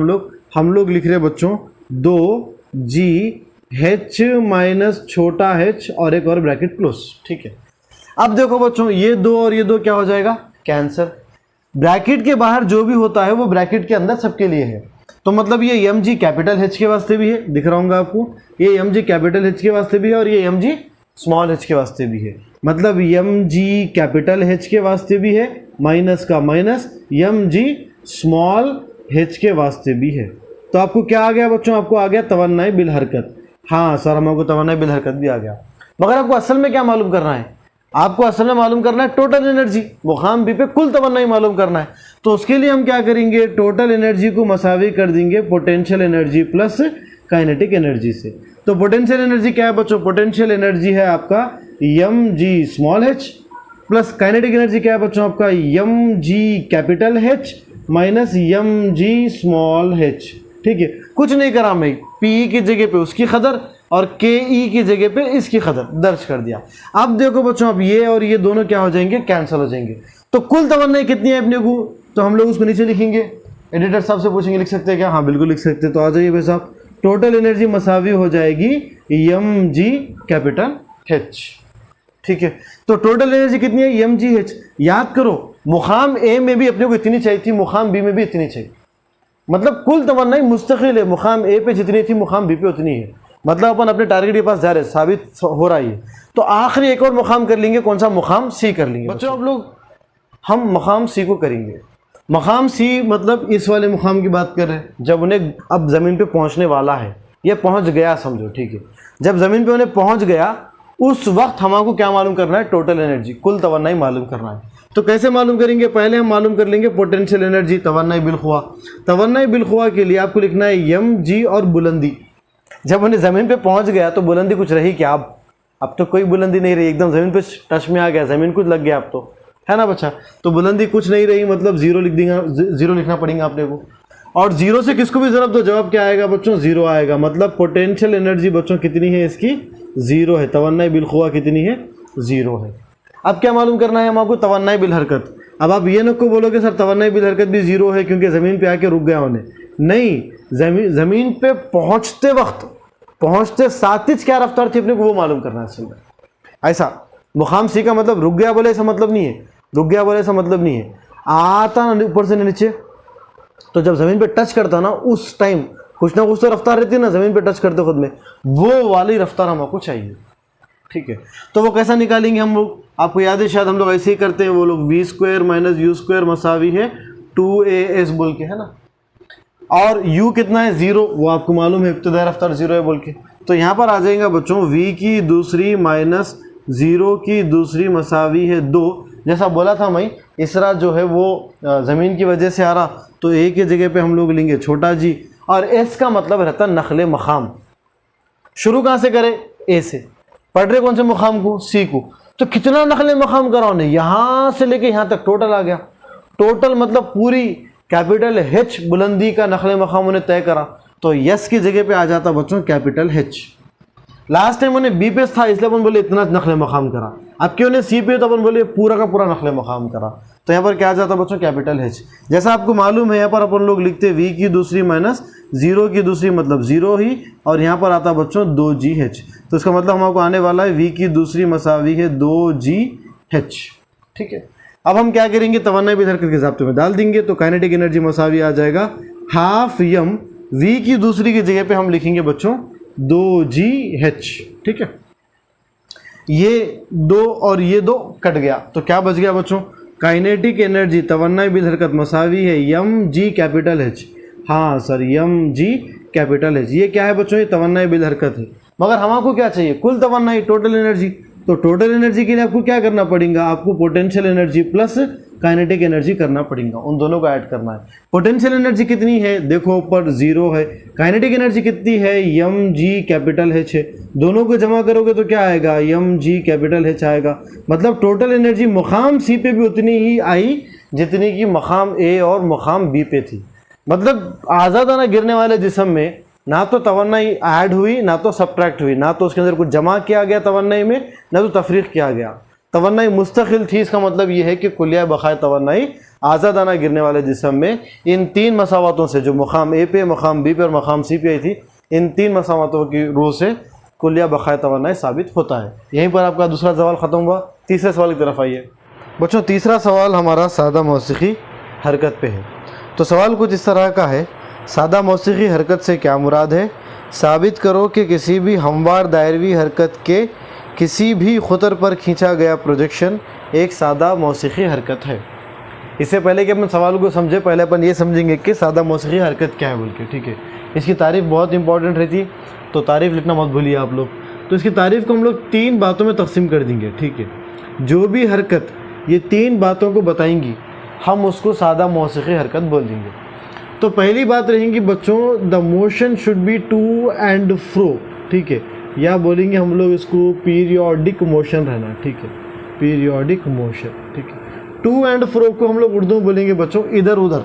Speaker 1: हम लोग लिख रहे हैं बच्चों 2g h माइनस छोटा h और एक और ब्रैकेट क्लोज। ठीक है, अब देखो बच्चों ये 2 और ये 2 क्या हो जाएगा? कैंसर। ब्रैकेट के बाहर जो भी होता है वो ब्रैकेट के अंदर सबके लिए है। तो मतलब ये एम जी कैपिटल एच के वास्ते भी है, दिख रहा होगा आपको, ये एम जी कैपिटल एच के वास्ते भी है और ये एम जी स्मॉल एच के वास्ते भी है। मतलब एम जी कैपिटल एच के वास्ते भी है, माइनस का minus, M G small H के वास्ते भी है। तो आपको क्या आ गया बच्चों? आपको आ गया तवन्नाई बिल हरकत। हाँ सर, हमको तवन्नाई बिल हरकत भी आ गया। मगर आपको असल में क्या मालूम करना है? आपको असल में मालूम करना है टोटल एनर्जी, मुकाम बी पे कुल तवन्नाई मालूम करना है। तो उसके लिए हम क्या करेंगे? टोटल एनर्जी को मसावी कर देंगे potential energy plus kinetic energy से। तो पोटेंशियल एनर्जी क्या है बच्चों? पोटेंशियल एनर्जी है आपका M G small H plus kinetic energy क्या है बच्चों? आपका M G capital H minus M G small H. ठीक है, कुछ नहीं करा मैं, पी की जगह पे उसकी कदर और के ई की जगह पे इसकी कदर दर्ज कर दिया। अब देखो बच्चों, अब ये और ये दोनों क्या हो जाएंगे? कैंसिल हो जाएंगे। तो कुल तवन्नाई कितनी है अपने को? तो हम लोग उसको नीचे लिखेंगे। एडिटर साहब से पूछेंगे लिख सकते हैं क्या? हाँ बिल्कुल लिख सकते हैं। तो आ जाइए भाई साहब, टोटल एनर्जी मसावी हो जाएगी एम जी कैपिटल एच। ठीक है, तो टोटल एनर्जी कितनी है, एम जी एच। याद करो मुकाम ए में भी अपने को इतनी चाहिए थी, मुकाम बी में भी इतनी चाहिए, मतलब कुल तवन्नाई मुस्तकिल है, मुकाम ए पे जितनी थी मुकाम बी पे उतनी है। मतलब अपन अपने टारगेट के पास जा रहे हैं, साबित हो रहा है। तो आखिरी एक और मुकाम कर लेंगे, कौन सा, मुकाम सी कर लेंगे। बच्चों अब लोग हम मुकाम सी को करेंगे। मुकाम सी मतलब इस वाले मुकाम की बात कर रहे हैं, जब उन्हें अब ज़मीन पे पहुंचने वाला है, ये पहुंच गया समझो। ठीक है, जब ज़मीन पे उन्हें पहुंच गया उस वक्त हमको क्या मालूम करना है, टोटल एनर्जी, कुल तवन्नाई मालूम करना है। तो कैसे मालूम करेंगे, पहले हम मालूम कर लेंगे पोटेंशियल एनर्जी, तवन्नाई बिलखुआ। तवन्नाई बिलखुआ के लिए आपको लिखना है एम जी और बुलंदी। जब उन्हें ज़मीन पे पहुंच गया तो बुलंदी कुछ रही क्या, अब तो कोई बुलंदी नहीं रही, एकदम ज़मीन पे टच में आ गया, ज़मीन कुछ लग गया अब तो, है ना बच्चा। तो बुलंदी कुछ नहीं रही, मतलब जीरो लिख देंगे, जीरो लिखना पड़ेगा आपने को। और जीरो से किसको भी ज़रूरत तो जवाब क्या आएगा बच्चों, जीरो आएगा। मतलब पोटेंशियल एनर्जी बच्चों कितनी है, इसकी जीरो है। तवन्नाई बिलखुआ कितनी है, जीरो है। अब क्या मालूम करना है हमको, तवन्नाई बिल हरकत। अब आप ये न को बोलोगे सर तवन्नाई बिल हरकत भी जीरो है क्योंकि ज़मीन पे आके रुक गया उन्हें, नहीं, ज़मीन पे पहुंचते साथ ही क्या रफ्तार थी अपने को वो मालूम करना है असल में। ऐसा मुकाम सी का मतलब रुक गया बोले ऐसा मतलब नहीं है, रुक गया बोले ऐसा मतलब नहीं है, आता ना ऊपर से नीचे, तो जब ज़मीन पे टच करता ना उस टाइम कुछ ना कुछ तो रफ्तार रहती है ना ज़मीन पे टच करते खुद में, वो वाली रफ्तार हमको चाहिए। ठीक है, तो वो कैसा निकालेंगे हम लोग, आपको याद है शायद हम लोग ऐसे ही करते हैं, वो लोग V square minus U square मसावी है 2as बोल के, है ना। और u कितना है, जीरो, वो आपको मालूम है, इब्तिदाई रफ्तार जीरो है बोल के। तो यहाँ पर आ जाएगा बच्चों v की दूसरी माइनस जीरो की दूसरी मसावी है 2। जैसा बोला था मैं, इसरा जो है वो ज़मीन की वजह से आ रहा, तो a की जगह पे हम लोग लेंगे छोटा g, और s का मतलब रहता नखले मकाम। शुरू कहाँ से करें, a से, पढ़ रहे कौन से मुकाम को, c को। तो कितना नखले मकाम करा उन्हें, यहाँ से लेके यहाँ तक टोटल आ गया। टोटल मतलब पूरी कैपिटल H बुलंदी का नखले मकाम उन्हें तय करा, तो यस की जगह पे आ जाता बच्चों कैपिटल H। लास्ट टाइम उन्हें बी पे था इसलिए अपन बोले इतना नखले मकाम करा, अब क्यों उन्हें सी पे तो अपन बोले पूरा का पूरा नखले मकाम करा, तो यहाँ पर क्या आ जाता बच्चों कैपिटल H। जैसा आपको मालूम है यहाँ पर अपन लोग लिखते वी की दूसरी माइनस जीरो की दूसरी मतलब जीरो ही, और यहाँ पर आता बच्चों 2GH, तो इसका मतलब हमको आने वाला है वी की दूसरी मसावी है 2GH। ठीक है, अब हम क्या करेंगे, तवन्नाई बिल हरकत के ज़ाब्ते में डाल देंगे, तो काइनेटिक एनर्जी मसावी आ जाएगा हाफ यम, वी की दूसरी की जगह पे हम लिखेंगे बच्चों 2GH। ठीक है, ये 2 और ये 2 कट गया, तो क्या बच गया बच्चों, काइनेटिक एनर्जी तवन्नाई बिल हरकत मसावी है एम जी कैपिटल H। हाँ sir, M G capital H, ये क्या है बच्चों, ये तवन्नाई बिल हरकत है। मगर हमको क्या चाहिए, कुल तवन्नाई, टोटल एनर्जी। तो टोटल एनर्जी के लिए आपको क्या करना पड़ेगा, आपको potential energy plus kinetic energy करना पड़ेगा, उन दोनों को ऐड करना है। पोटेंशियल एनर्जी कितनी है, देखो ऊपर जीरो है, काइनेटिक एनर्जी कितनी है, एम जी कैपिटल H है, दोनों को जमा करोगे तो क्या आएगा, एम जी कैपिटल H आएगा। मतलब टोटल एनर्जी मुकाम सी पे भी उतनी ही आई जितनी कि मुकाम ए और मुकाम बी पे थी। मतलब आज़ादाना गिरने वाले जिस्म में ना तो तवन्नाई ऐड हुई, ना तो सब्ट्रैक्ट हुई, ना तो उसके अंदर कुछ जमा किया गया तवन्नाई में, ना तो तफरीक किया गया। तवन्नाई मुस्तकिल थी, इसका मतलब ये है कि कुलिया बखाए तवन्नाई आज़ादाना गिरने वाले जिस्म में इन तीन मसावतों से, जो मुकाम ए पे, मुकाम बी पे और मुकाम सी पे आई थी, इन तीन मसावतों की रूह से कुलिया बखाए तवन्नाई साबित होता है। यहीं पर आपका दूसरा सवाल ख़त्म हुआ। तीसरे सवाल की तरफ आइए बच्चों। तीसरा सवाल हमारा सादा मौसीकी हरकत पे है। तो सवाल कुछ इस तरह का है, सादा मौसीकी हरकत से क्या मुराद है, साबित करो कि किसी भी हमवार दायरवी हरकत के किसी भी खुतर पर खींचा गया प्रोजेक्शन एक सादा मौसीकी हरकत है। इससे पहले कि अपन सवाल को समझे, पहले अपन ये समझेंगे कि सादा मौसीकी हरकत क्या है बोल के। ठीक है, इसकी तारीफ़ बहुत इंपॉर्टेंट रहती है, तो तारीफ़ लिखना मत भूलिए आप लोग। तो इसकी तारीफ़ को हम लोग 3 बातों में तकसीम कर देंगे। ठीक है, जो भी हरकत ये 3 बातों को बताएंगी हम उसको सादा मौसीकी हरकत बोल देंगे। तो पहली बात रहेंगी बच्चों, the motion should be to and fro. ठीक है, या बोलेंगे हम लोग इसको पीरियोडिक मोशन रहना। ठीक है, पीरियोडिक मोशन। ठीक है, टू एंड फ्रो को हम लोग उर्दू में बोलेंगे बच्चों इधर उधर।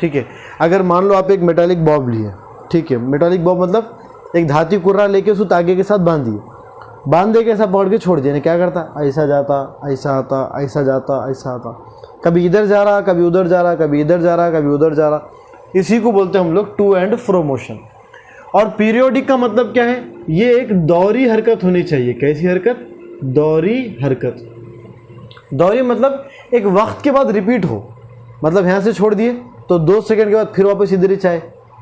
Speaker 1: ठीक है, अगर मान लो आप एक मेटालिक बॉब लिए, ठीक है, मेटालिक बॉब मतलब एक धाती कुर्रा लेके उसको तागे के साथ बांध दिए, बांध दे के ऐसा पकड़ के छोड़ दिया, क्या करता, ऐसा जाता, ऐसा आता, ऐसा जाता, ऐसा आता, कभी इधर जा रहा, कभी उधर जा रहा, कभी इधर जा रहा, कभी उधर जा रहा। इसी को बोलते हैं हम लोग टू एंड फ्रो मोशन। और पीरियोडिक का मतलब क्या है, ये एक दौरी हरकत होनी चाहिए। कैसी हरकत? दौरी हरकत। दौरी मतलब एक वक्त के बाद रिपीट हो, मतलब यहाँ से छोड़ दिए तो 2 सेकंड के बाद फिर वापस इधर ही चाहे,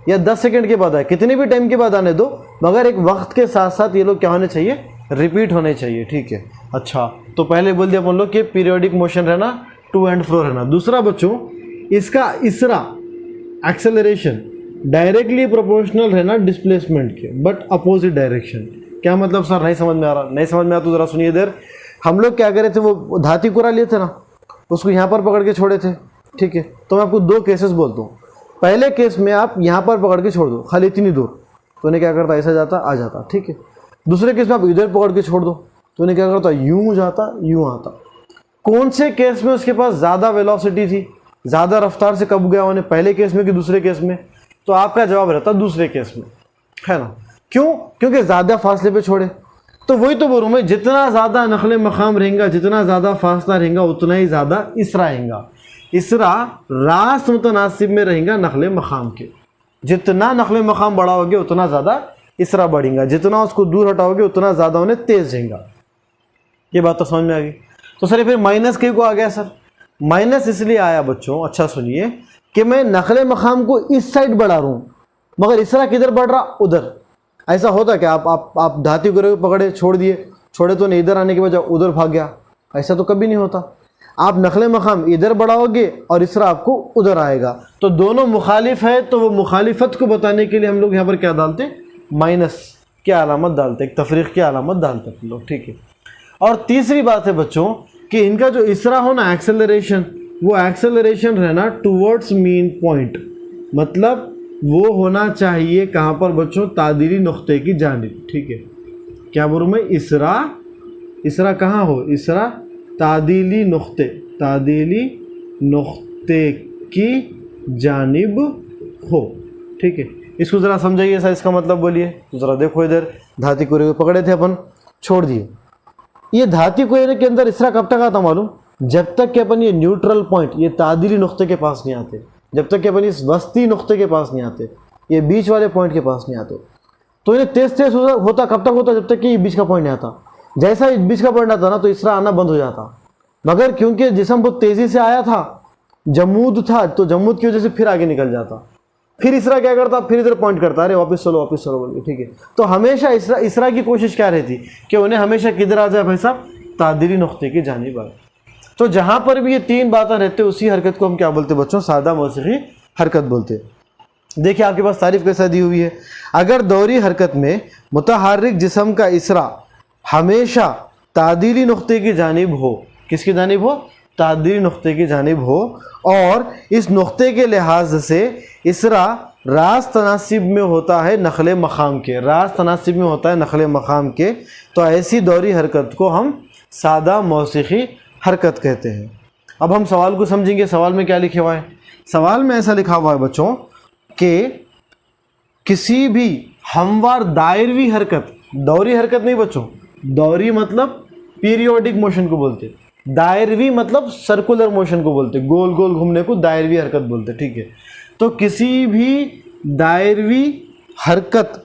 Speaker 1: या 10 सेकंड के बाद आए, कितने भी टाइम के बाद आने दो, मगर एक वक्त के साथ साथ ये लोग क्या होने चाहिए, रिपीट होने चाहिए। ठीक है। अच्छा, तो पहले बोल दिया अपन लोग कि पीरियोडिक मोशन रहना, टू एंड फ्रो रहना। दूसरा बच्चों, इसका इसरा एक्सेलरेशन डायरेक्टली प्रोपोर्शनल रहना डिस्प्लेसमेंट के, बट अपोजिट डायरेक्शन। क्या मतलब सर, नहीं समझ में आ रहा? नहीं समझ में आ तो ज़रा सुनिए इधर। हम लोग क्या करे थे, वो धाती कुरा लिए थे ना, उसको यहाँ पर पकड़ के छोड़े थे। ठीक है, तो मैं आपको 2 केसेस बोलता हूँ। पहले केस में आप यहाँ पर पकड़ के छोड़ दो, खाली इतनी दूर, तो उन्हें क्या करता, ऐसा जाता, आ जाता। ठीक है। दूसरे केस में आप इधर पकड़ के छोड़ दो, तो उन्हें क्या करता, यूं जाता, यूं आता। कौन से केस में उसके पास ज़्यादा वेलोसिटी थी, ज़्यादा रफ्तार से कब गया उन्हें, पहले केस में कि दूसरे केस में? तो आपका जवाब रहता दूसरे केस में, है ना। क्यों? क्योंकि ज़्यादा फासले पे छोड़े। तो वही तो बोलूँ मैं, जितना ज़्यादा नखले मकाम रहेगा, जितना ज़्यादा फासला रहेगा, उतना ही ज़्यादा इसरा रहेगा। इसरा रास्त मुतनासिब में रहेगा नखले मकाम के। जितना नखले मकाम बढ़ाओगे उतना ज़्यादा इसरा बढ़ेगा, जितना उसको दूर हटाओगे उतना ज़्यादा उन्हें तेज़ रहेगा। ये बात तो समझ में आ गई। तो सर फिर माइनस क्यों को आ गया सर? माइनस इसलिए आया बच्चों, अच्छा सुनिए, कि मैं नखले मकाम को इस साइड बढ़ा रहा हूँ, मगर इसरा किधर बढ़ रहा, उधर। ऐसा होता क्या, आप धाती को पकड़े छोड़ दिए, छोड़े तो नहीं, इधर आने के बजाय उधर भाग गया, ऐसा तो कभी नहीं होता। आप नखले मकाम इधर बढ़ाओगे और इसरा आपको उधर आएगा, तो दोनों मुखालिफ है, तो वो मुखालिफत को बताने के लिए हम लोग यहाँ पर क्या डालते हैं, माइनस की अलामत डालते, एक तफरीक की अलामत डालते हम लोग। ठीक है। और तीसरी बात है बच्चों कि इनका जो इसरा हो ना, एक्सेलरेशन, वो एक्सेलरेशन रहना टूवर्ड्स मीन पॉइंट, मतलब वो होना चाहिए कहाँ पर बच्चों, तादीली नुक्ते की जानिब। ठीक है। क्या बोलूँ मैं, इसरा कहाँ हो, इसरा तादीली नुक्ते, तादीली नुक्ते की जानिब हो। ठीक है। इसको ज़रा समझाइए सर, इसका मतलब बोलिए। तो ज़रा देखो इधर, धाती कुरे को पकड़े थे अपन, छोड़ दिए। ये धाती कुरे के अंदर इसरा कब तक आता मालूम? जब तक कि अपन ये न्यूट्रल पॉइंट, ये तादीली नुक्ते के पास नहीं आते, जब तक कि अपन इस वस्ती नुक्ते के पास नहीं आते, ये बीच वाले पॉइंट के पास नहीं आते। तो इन्हें तेज तेज होता कब तक होता, जब तक कि ये बीच का पॉइंट नहीं आता। जैसा ही बीच का पॉइंट आता ना, तो इसरा आना बंद हो जाता। मगर क्योंकि जिस्म बहुत तेज़ी से आया था, जमूद था, तो जमूद की वजह से फिर आगे निकल जाता। फिर इसरा क्या करता, फिर इधर पॉइंट करता, अरे वापस चलो बोल के। ठीक है। तो हमेशा इसरा की कोशिश क्या रहती कि उन्हें हमेशा किधर आ जाए भाई साहब, तादीली नुक्ते की जानिब आए। तो जहाँ पर भी ये 3 बातें रहते, उसी हरकत को हम क्या बोलते बच्चों, सादा मौसीकी हरकत बोलते। देखिए आपके पास तारीफ कैसा दी हुई है। अगर दौरी हरकत में मुतहर्रिक जिस्म का इसरा हमेशा तादीली नुक्ते की जानिब हो, किसकी जानिब हो, तादीली नुक्ते की जानिब हो, और इस नुक्ते के लिहाज से इसरा रास्त तनासिब में होता है नखले मकाम के, रास्त तनासिब में होता है नखले मकाम के, तो ऐसी दौरी हरकत को हम सादा मौसीकी हरकत कहते हैं। अब हम सवाल को समझेंगे। सवाल में क्या लिखा हुआ है? सवाल में ऐसा लिखा हुआ है बच्चों कि किसी भी हमवार दायरवी हरकत, दौरी हरकत नहीं बच्चों, दौरी मतलब पीरियोडिक मोशन को बोलते, दायरवी मतलब सर्कुलर मोशन को बोलते, गोल गोल घूमने को दायरवी हरकत बोलते। ठीक है। तो किसी भी दायरवी हरकत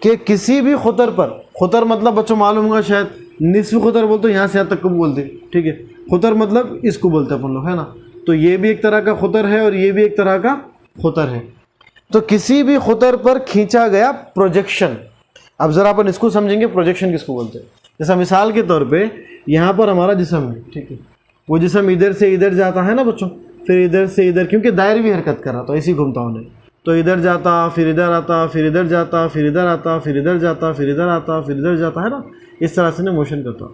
Speaker 1: के किसी भी खुतर पर, खुतर मतलब बच्चों मालूम होगा शायद, निस्फ खुतर बोलते, यहाँ से यहाँ तक को बोलते। ठीक है। खुतर मतलब इसको बोलते अपन लोग, है ना। तो ये भी एक तरह का खुतर है और ये भी एक तरह का खुतर है। तो किसी भी खुतर पर खींचा गया प्रोजेक्शन, अब ज़रा अपन इसको समझेंगे, प्रोजेक्शन किसको बोलते हैं। जैसा मिसाल के तौर पे यहाँ पर हमारा जिस्म है, ठीक है, वो जिस्म इधर से इधर जाता है ना बच्चों, फिर इधर से इधर, क्योंकि दायरवी हरकत कर रहा तो ऐसे ही घूमता उन्हें, तो इधर जाता, फिर इधर आता, फिर इधर जाता, फिर इधर आता, फिर इधर जाता, फिर इधर आता, फिर इधर जाता, है ना। इस तरह से मोशन करता।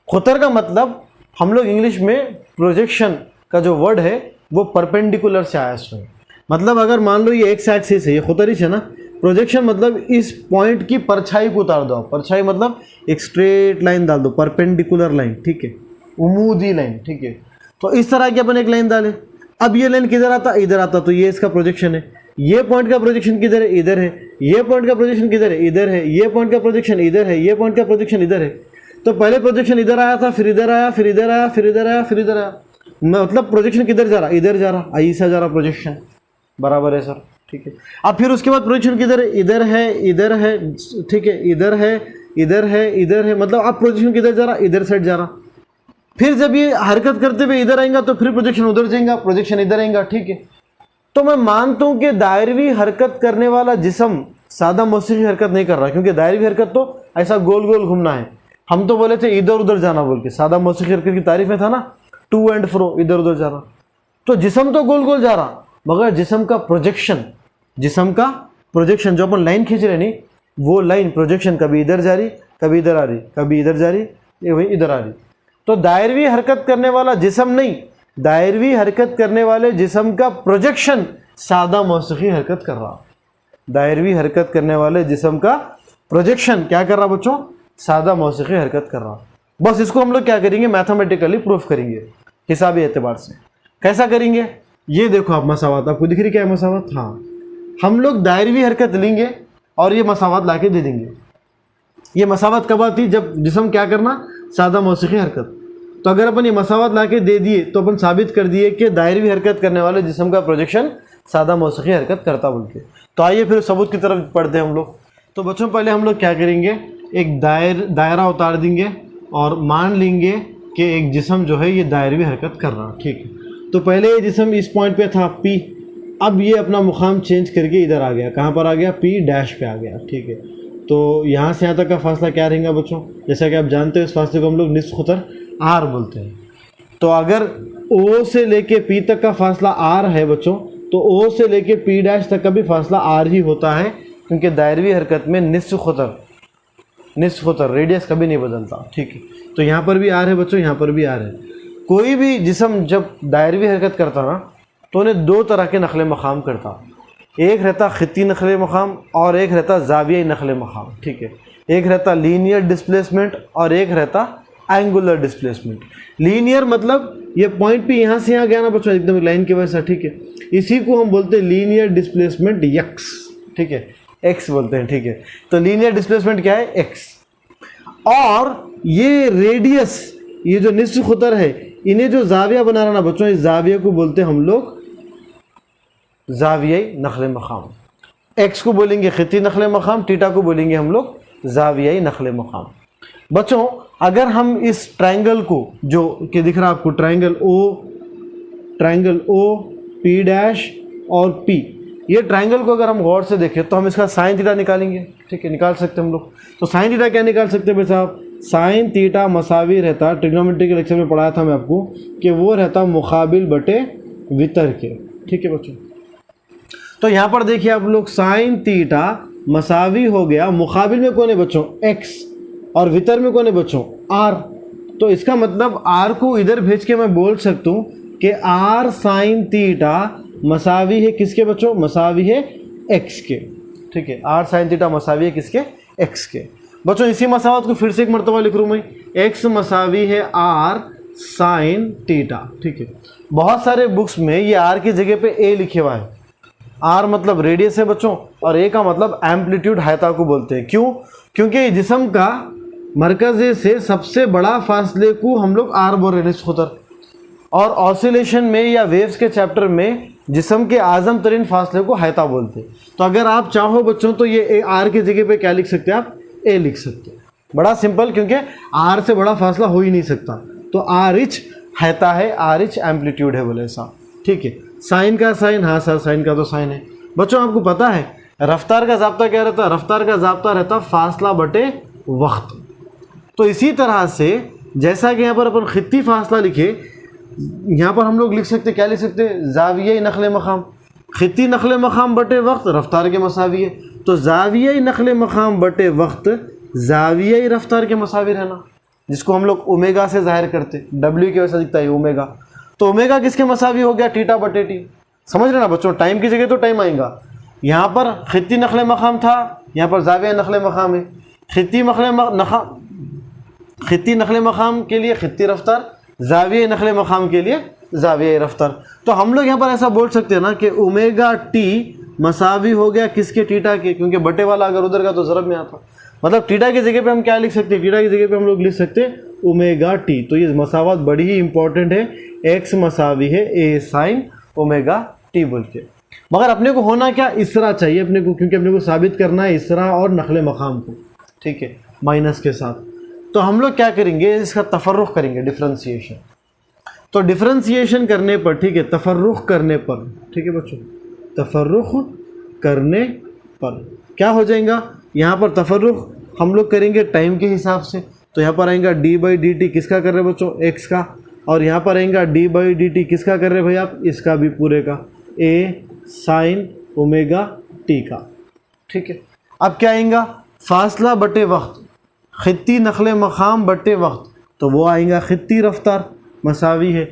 Speaker 1: खुतर का मतलब हम लोग इंग्लिश में प्रोजेक्शन का जो वर्ड है वो परपेंडिकुलर से आया है। मतलब अगर मान लो ये एक्स एक्सिस है, ये खुतर ही है ना, प्रोजेक्शन मतलब इस पॉइंट की परछाई को उतार दो। परछाई मतलब एक स्ट्रेट लाइन डाल दो, परपेंडिकुलर लाइन, ठीक है, उमूदी लाइन, ठीक है। तो इस तरह की अपन एक लाइन डालें। अब ये लाइन किधर आता, इधर आता, तो ये इसका प्रोजेक्शन है। ये पॉइंट का प्रोजेक्शन किधर है, इधर है। ये पॉइंट का प्रोजेक्शन किधर है, इधर है। ये पॉइंट का प्रोजेक्शन इधर है। ये पॉइंट का प्रोजेक्शन इधर है। तो पहले प्रोजेक्शन इधर आया था, फिर इधर आया, फिर इधर आया, फिर इधर आया, फिर इधर आया। मतलब प्रोजेक्शन किधर जा रहा, इधर जा रहा, ऐसा जा रहा प्रोजेक्शन, बराबर है सर। ठीक है। अब फिर उसके बाद प्रोजेक्शन किधर है, इधर है, इधर है, ठीक है, इधर है, इधर है, इधर है, मतलब अब प्रोजेक्शन किधर जा रहा, इधर साइड जा रहा। फिर जब ये हरकत करते हुए इधर आएगा तो फिर प्रोजेक्शन उधर जाएगा, प्रोजेक्शन इधर आएगा, ठीक है। तो मैं मानता हूं कि दायरवी हरकत करने वाला जिस्म सादा मौसीकी हरकत नहीं कर रहा, क्योंकि दायरवी हरकत तो ऐसा गोल गोल घूमना है। हम तो बोले थे इधर उधर जाना बोल के, सादा मौसीकी हरकत की तारीफ में था ना, टू एंड फ्रो, इधर उधर जा रहा। तो जिस्म तो गोल गोल जा रहा, मगर जिस्म का प्रोजेक्शन, जिस्म का प्रोजेक्शन जो अपन लाइन खींच रहे नहीं, वो लाइन प्रोजेक्शन कभी इधर जा रही, कभी इधर आ रही, कभी इधर जा रही, ये वही इधर आ रही। तो दायरवी हरकत करने वाला जिस्म नहीं, दायरवी हरकत करने वाले जिस्म का प्रोजेक्शन सादा मौसीकी हरकत कर रहा। दायरवी हरकत करने वाले जिस्म का प्रोजेक्शन क्या कर रहा बच्चों, सादा मौसीकी हरकत कर रहा। बस इसको हम लोग क्या करेंगे, मैथमेटिकली प्रूफ करेंगे हिसाबी एतबार से। कैसा करेंगे, ये देखो आप मसावत, आपको दिख रही क्या है मसावत, हाँ। हम लोग दायरवी हरकत लेंगे और ये मसावत ला के दे देंगे। ये मसावत कब आती, जब जिस्म क्या करना, सादा मौसीकी हरकत। तो अगर अपन ये मसावत ला के दे दिए तो अपन साबित कर दिए कि दायरवी हरकत करने वाले जिस्म का प्रोजेक्शन सादा मौसीकी हरकत करता बोल के। तो आइए फिर सबूत की तरफ पढ़ते हैं हम लोग। तो बच्चों पहले हम लोग क्या करेंगे, एक दायरा उतार देंगे और मान लेंगे कि एक जिस्म जो है ये दायरवी हरकत कर रहा, ठीक है। तो पहले ये जिस्म इस पॉइंट पे था P, अब ये अपना मुकाम चेंज करके इधर आ गया, कहाँ पर आ गया, P डैश पे आ गया, ठीक है। तो यहाँ से यहाँ तक का फासला क्या रहेगा बच्चों, जैसा कि आप जानते हैं इस फासले को हम लोग निस्फ खुतर R बोलते हैं। तो अगर O से लेके P तक का फासला R है बच्चों, तो O से लेके P डैश तक का भी फासला R ही होता है, क्योंकि दायरवी हरकत में निस्फ खुतर रेडियस कभी नहीं बदलता, ठीक है। तो यहाँ पर भी R है बच्चों, यहाँ पर भी R है। कोई भी जिस्म जब दायरवी हरकत करता ना, तो उन्हें दो तरह के नखले मकाम करता, एक रहता खित्ती नखले मकाम और एक रहता जावियाई नखले मकाम, ठीक है। एक रहता लीनियर डिस्प्लेसमेंट और एक रहता एंगुलर डिस्प्लेसमेंट। लीनियर मतलब ये पॉइंट पे यहाँ से यहाँ गया ना बच्चों, एकदम लाइन की वजह से, ठीक है। इसी को हम बोलते हैं लीनियर डिस्प्लेसमेंट x, ठीक है, x बोलते हैं, ठीक है। तो लीनियर डिस्प्लेसमेंट क्या है, x। और ये रेडियस, ये जो निस्फ खुतर है, इन्हें जो जाविया बना रहा ना बच्चों, इस जाविया को बोलते हैं हम लोग जावियाई नखले मकाम। x को बोलेंगे खित्ती नखले मकाम, थीटा को बोलेंगे हम लोग जावियाई नखले मकाम। बच्चों अगर हम इस ट्रायंगल को, जो कि दिख रहा है आपको, ट्रायंगल O P डैश और P, ये ट्रायंगल को अगर हम गौर से देखें तो हम इसका साइन थीटा निकालेंगे, ठीक है, निकाल सकते हैं हम लोग। तो साइन थीटा क्या निकाल सकते हैं भाई साहब, साइन थीटा मसावी रहता, ट्रिग्नोमेट्री के लेक्चर में पढ़ाया था मैं आपको कि वो रहता मुकाबिल बटे वितर के, ठीक है बच्चों। तो यहाँ पर देखिए आप लोग, साइन थीटा मसावी हो गया, मुकाबिल में कौन है बच्चों, x, और वितर में कौन है बच्चों, r। तो इसका मतलब r को इधर भेज के मैं बोल सकता हूँ कि r साइन थीटा मसावी है किसके बच्चों, मसावी है x के, ठीक है। r साइन थीटा मसावी है किसके, x के। बच्चों इसी मसावत को फिर से एक मरतबा लिख रहा हूँ मैं, x मसावी है r साइन थीटा, ठीक है। बहुत सारे बुक्स में ये r की जगह पे a लिखे हुआ है। r मतलब रेडियस है बच्चों, और a का मतलब एम्पलीट्यूड हायता को बोलते हैं। क्यों, क्योंकि जिस्म का मरकज़ से सबसे बड़ा फासले को हम लोग r बोल रहे हैं, निस्फ खुतर। और ऑसिलेशन में या वेव्स के चैप्टर में जिस्म के आज़म तरीन फासले को हायता बोलते हैं। तो अगर आप चाहो बच्चों तो ये r की जगह पे क्या लिख सकते हैं आप, a लिख सकते हैं। बड़ा सिंपल, क्योंकि r से बड़ा फासला हो ही नहीं सकता। तो r हायता है, r एम्पलीट्यूड है बोले ऐसा, ठीक है। साइन का साइन, हाँ सर साइन का तो साइन है। बच्चों आपको पता है रफ्तार का ज़ाब्ता क्या रहता है, रफ्तार का ज़ाब्ता रहता फासला बटे वक्त। तो इसी तरह से जैसा कि यहाँ पर अपन खित्ती फासला लिखे, यहाँ पर हम लोग लिख सकते, क्या लिख सकते, जावियाई नखले मकाम, खित्ती नखले मकाम बटे वक्त रफ्तार के मसावी है। तो जावियाई नखले मकाम बटे वक्त जावियाई रफ्तार के मसावी रहना, जिसको हम लोग ओमेगा से जाहिर करते, W की वजह से दिखता है ओमेगा। तो ओमेगा किसके मसावी हो गया, थीटा बटे टी। समझ रहे ना बच्चों, टाइम की जगह तो टाइम आएगा। यहाँ पर खित्ती नखले मकाम था, यहाँ पर जाविया नखले मकाम है। खित्ती नखले मकाम के लिए खित्ती रफ्तार, जाविया नखले मकाम के लिए जाविया रफ्तार। तो हम लोग यहाँ पर ऐसा बोल सकते हैं ना कि ओमेगा टी मसावी हो गया किसके, थीटा के, क्योंकि बटे वाला अगर उधर का तो ज़रब में आता। मतलब थीटा की जगह पे हम क्या लिख सकते हैं, थीटा की जगह पे हम लोग लिख सकते हैं ओमेगा टी। तो ये मसावत बड़ी ही इंपॉर्टेंट है, x मसावी है a साइन ओमेगा टी बोल के। मगर अपने को होना क्या, इसरा चाहिए अपने को, क्योंकि अपने को साबित करना है इसरा और नखले मकाम को, ठीक है, माइनस के साथ। तो हम लोग क्या करेंगे, इसका तफर्रुख करेंगे, डिफ्रेंसिएशन। तो डिफ्रेंसिएशन करने पर, ठीक है, तफर्रुख करने पर, ठीक है बच्चों, तफर्रुख करने पर क्या हो जाएगा, यहाँ पर तफर्रुख हम लोग करेंगे टाइम के हिसाब से। तो यहाँ पर आएगा डी बाई डी टी, किसका कर रहे हैं बच्चों, एक्स का, और यहाँ पर आएगा डी बाई डी टी, किसका कर रहे हैं भाई आप, इसका भी पूरे का, ए साइन ओमेगा टी का, ठीक है। अब क्या आएगा, फासला बटे वक्त, खित्ती नखले मकाम बटे वक्त, तो वो आएगा खित्ती रफ्तार मसावी है।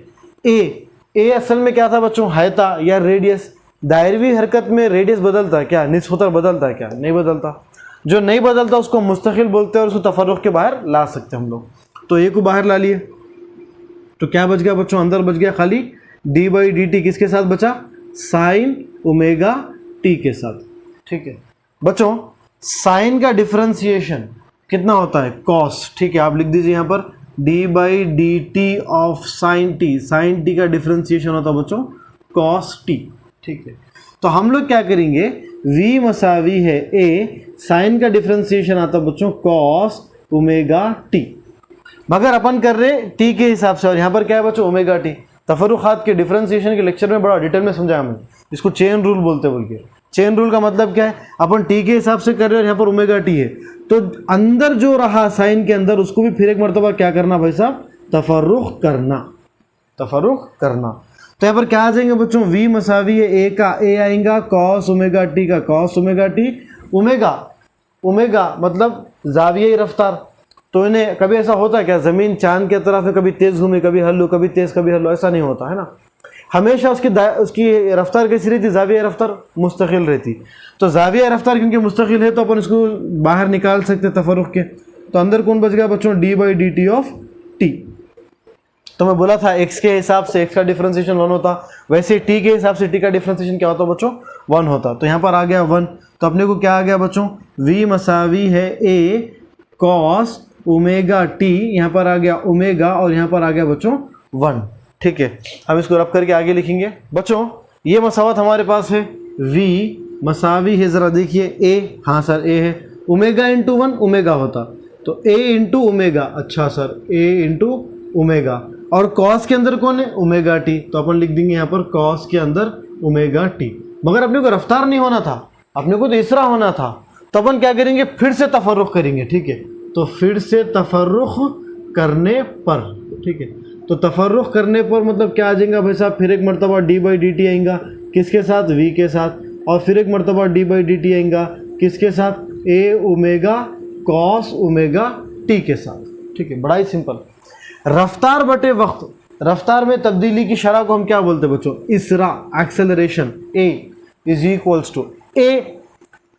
Speaker 1: ए असल में क्या था बच्चों, हैता या रेडियस। दायरवी हरकत में रेडियस बदलता है क्या, निस्बतन बदलता है क्या, नहीं बदलता। जो नहीं बदलता उसको मुस्तकिल बोलते हैं और उसको तफर्रुख के बाहर ला सकते हैं हम लोग। तो ए को बाहर ला लिए, तो क्या बच गया बच्चों, अंदर बच गया खाली डी बाई डी टी, किसके साथ बचा, साइन ओमेगा टी के साथ, ठीक है बच्चों। साइन का डिफरेंशिएशन कितना होता है, कॉस, ठीक है, आप लिख दीजिए यहाँ पर d by d t of sine t, sine t का डिफरेंशिएशन होता है बच्चों कॉस टी, ठीक है। तो हम लोग क्या करेंगे, v मसावी है a, साइन का डिफरेंशिएशन आता है बच्चों कॉस ओमेगा टी, मगर अपन कर रहे t के हिसाब से, और यहाँ पर क्या है बच्चों, ओमेगा टी। तफर्रुखात के डिफरेंशिएशन के लेक्चर में बड़ा डिटेल में समझाया मैंने, इसको चेन रूल बोलते बोल के। चेन रूल का मतलब क्या है, अपन t के हिसाब से कर रहे हैं और यहाँ पर ओमेगा टी है, तो अंदर जो रहा साइन के अंदर उसको भी फिर एक मरतबा क्या करना भाई साहब, तफर्रुख करना, तफर्रुख करना। तो यहाँ पर क्या आ जाएंगे बच्चों, v मसावी है a का, a आएगा कॉस ओमेगा टी का, कॉस ओमेगा टी, ओमेगा मतलब जाविये रफ्तार। तो इन्हें कभी ऐसा होता है क्या, ज़मीन चांद के तरफ है, कभी तेज़ घूमे, कभी हल्लू, कभी तेज़ कभी हल्लू, ऐसा नहीं होता है ना। हमेशा उसकी रफ्तार कैसी रहती, जाविया रफ्तार मुस्तकिल रहती। तो जाविया रफ्तार क्योंकि मुस्तकिल है तो अपन इसको बाहर निकाल सकते तफर्रुख के। तो अंदर कौन बच गया बच्चों, D by d t of T. तो मैं बोला था x के हिसाब से x का डिफरेंशिएशन 1 होता, वैसे t के हिसाब से t का डिफरेंशिएशन क्या होता बच्चों, 1 होता। तो यहाँ पर आ गया 1, तो अपने को क्या आ गया बच्चों, v मसावी है a कॉस ओमेगा t, यहाँ पर आ गया ओमेगा और यहाँ पर आ गया बच्चों 1, ठीक है। हम इसको रब करके आगे लिखेंगे बच्चों। ये मसावत हमारे पास है, v मसावी है, ज़रा देखिए a, हाँ सर a है, ओमेगा इंटू 1 ओमेगा होता, तो a इंटू ओमेगा, अच्छा सर a इंटू ओमेगा, और कॉस के अंदर कौन है, ओमेगा टी, तो अपन लिख देंगे यहाँ पर कॉस के अंदर ओमेगा टी। मगर अपने को रफ्तार नहीं होना था, अपने को तो इसरा होना था, तो अपन क्या करेंगे, फिर से तफर्रुख करेंगे, ठीक है। तो फिर से तफर्रुख करने पर, ठीक है, तो तफर्रुख करने पर मतलब क्या आ जाएगा भाई साहब, फिर एक मरतबा डी बाई डी टी आएगा, किसके साथ, v के साथ, और फिर एक मरतबा डी बाई डी टी आएगा, किसके साथ, a omega cos omega T के साथ, ठीक है। बड़ा ही सिंपल। रफ्तार बटे वक्त, रफ्तार में तब्दीली की शरह को हम क्या बोलते हैं बच्चों, इसरा, acceleration. a is equals to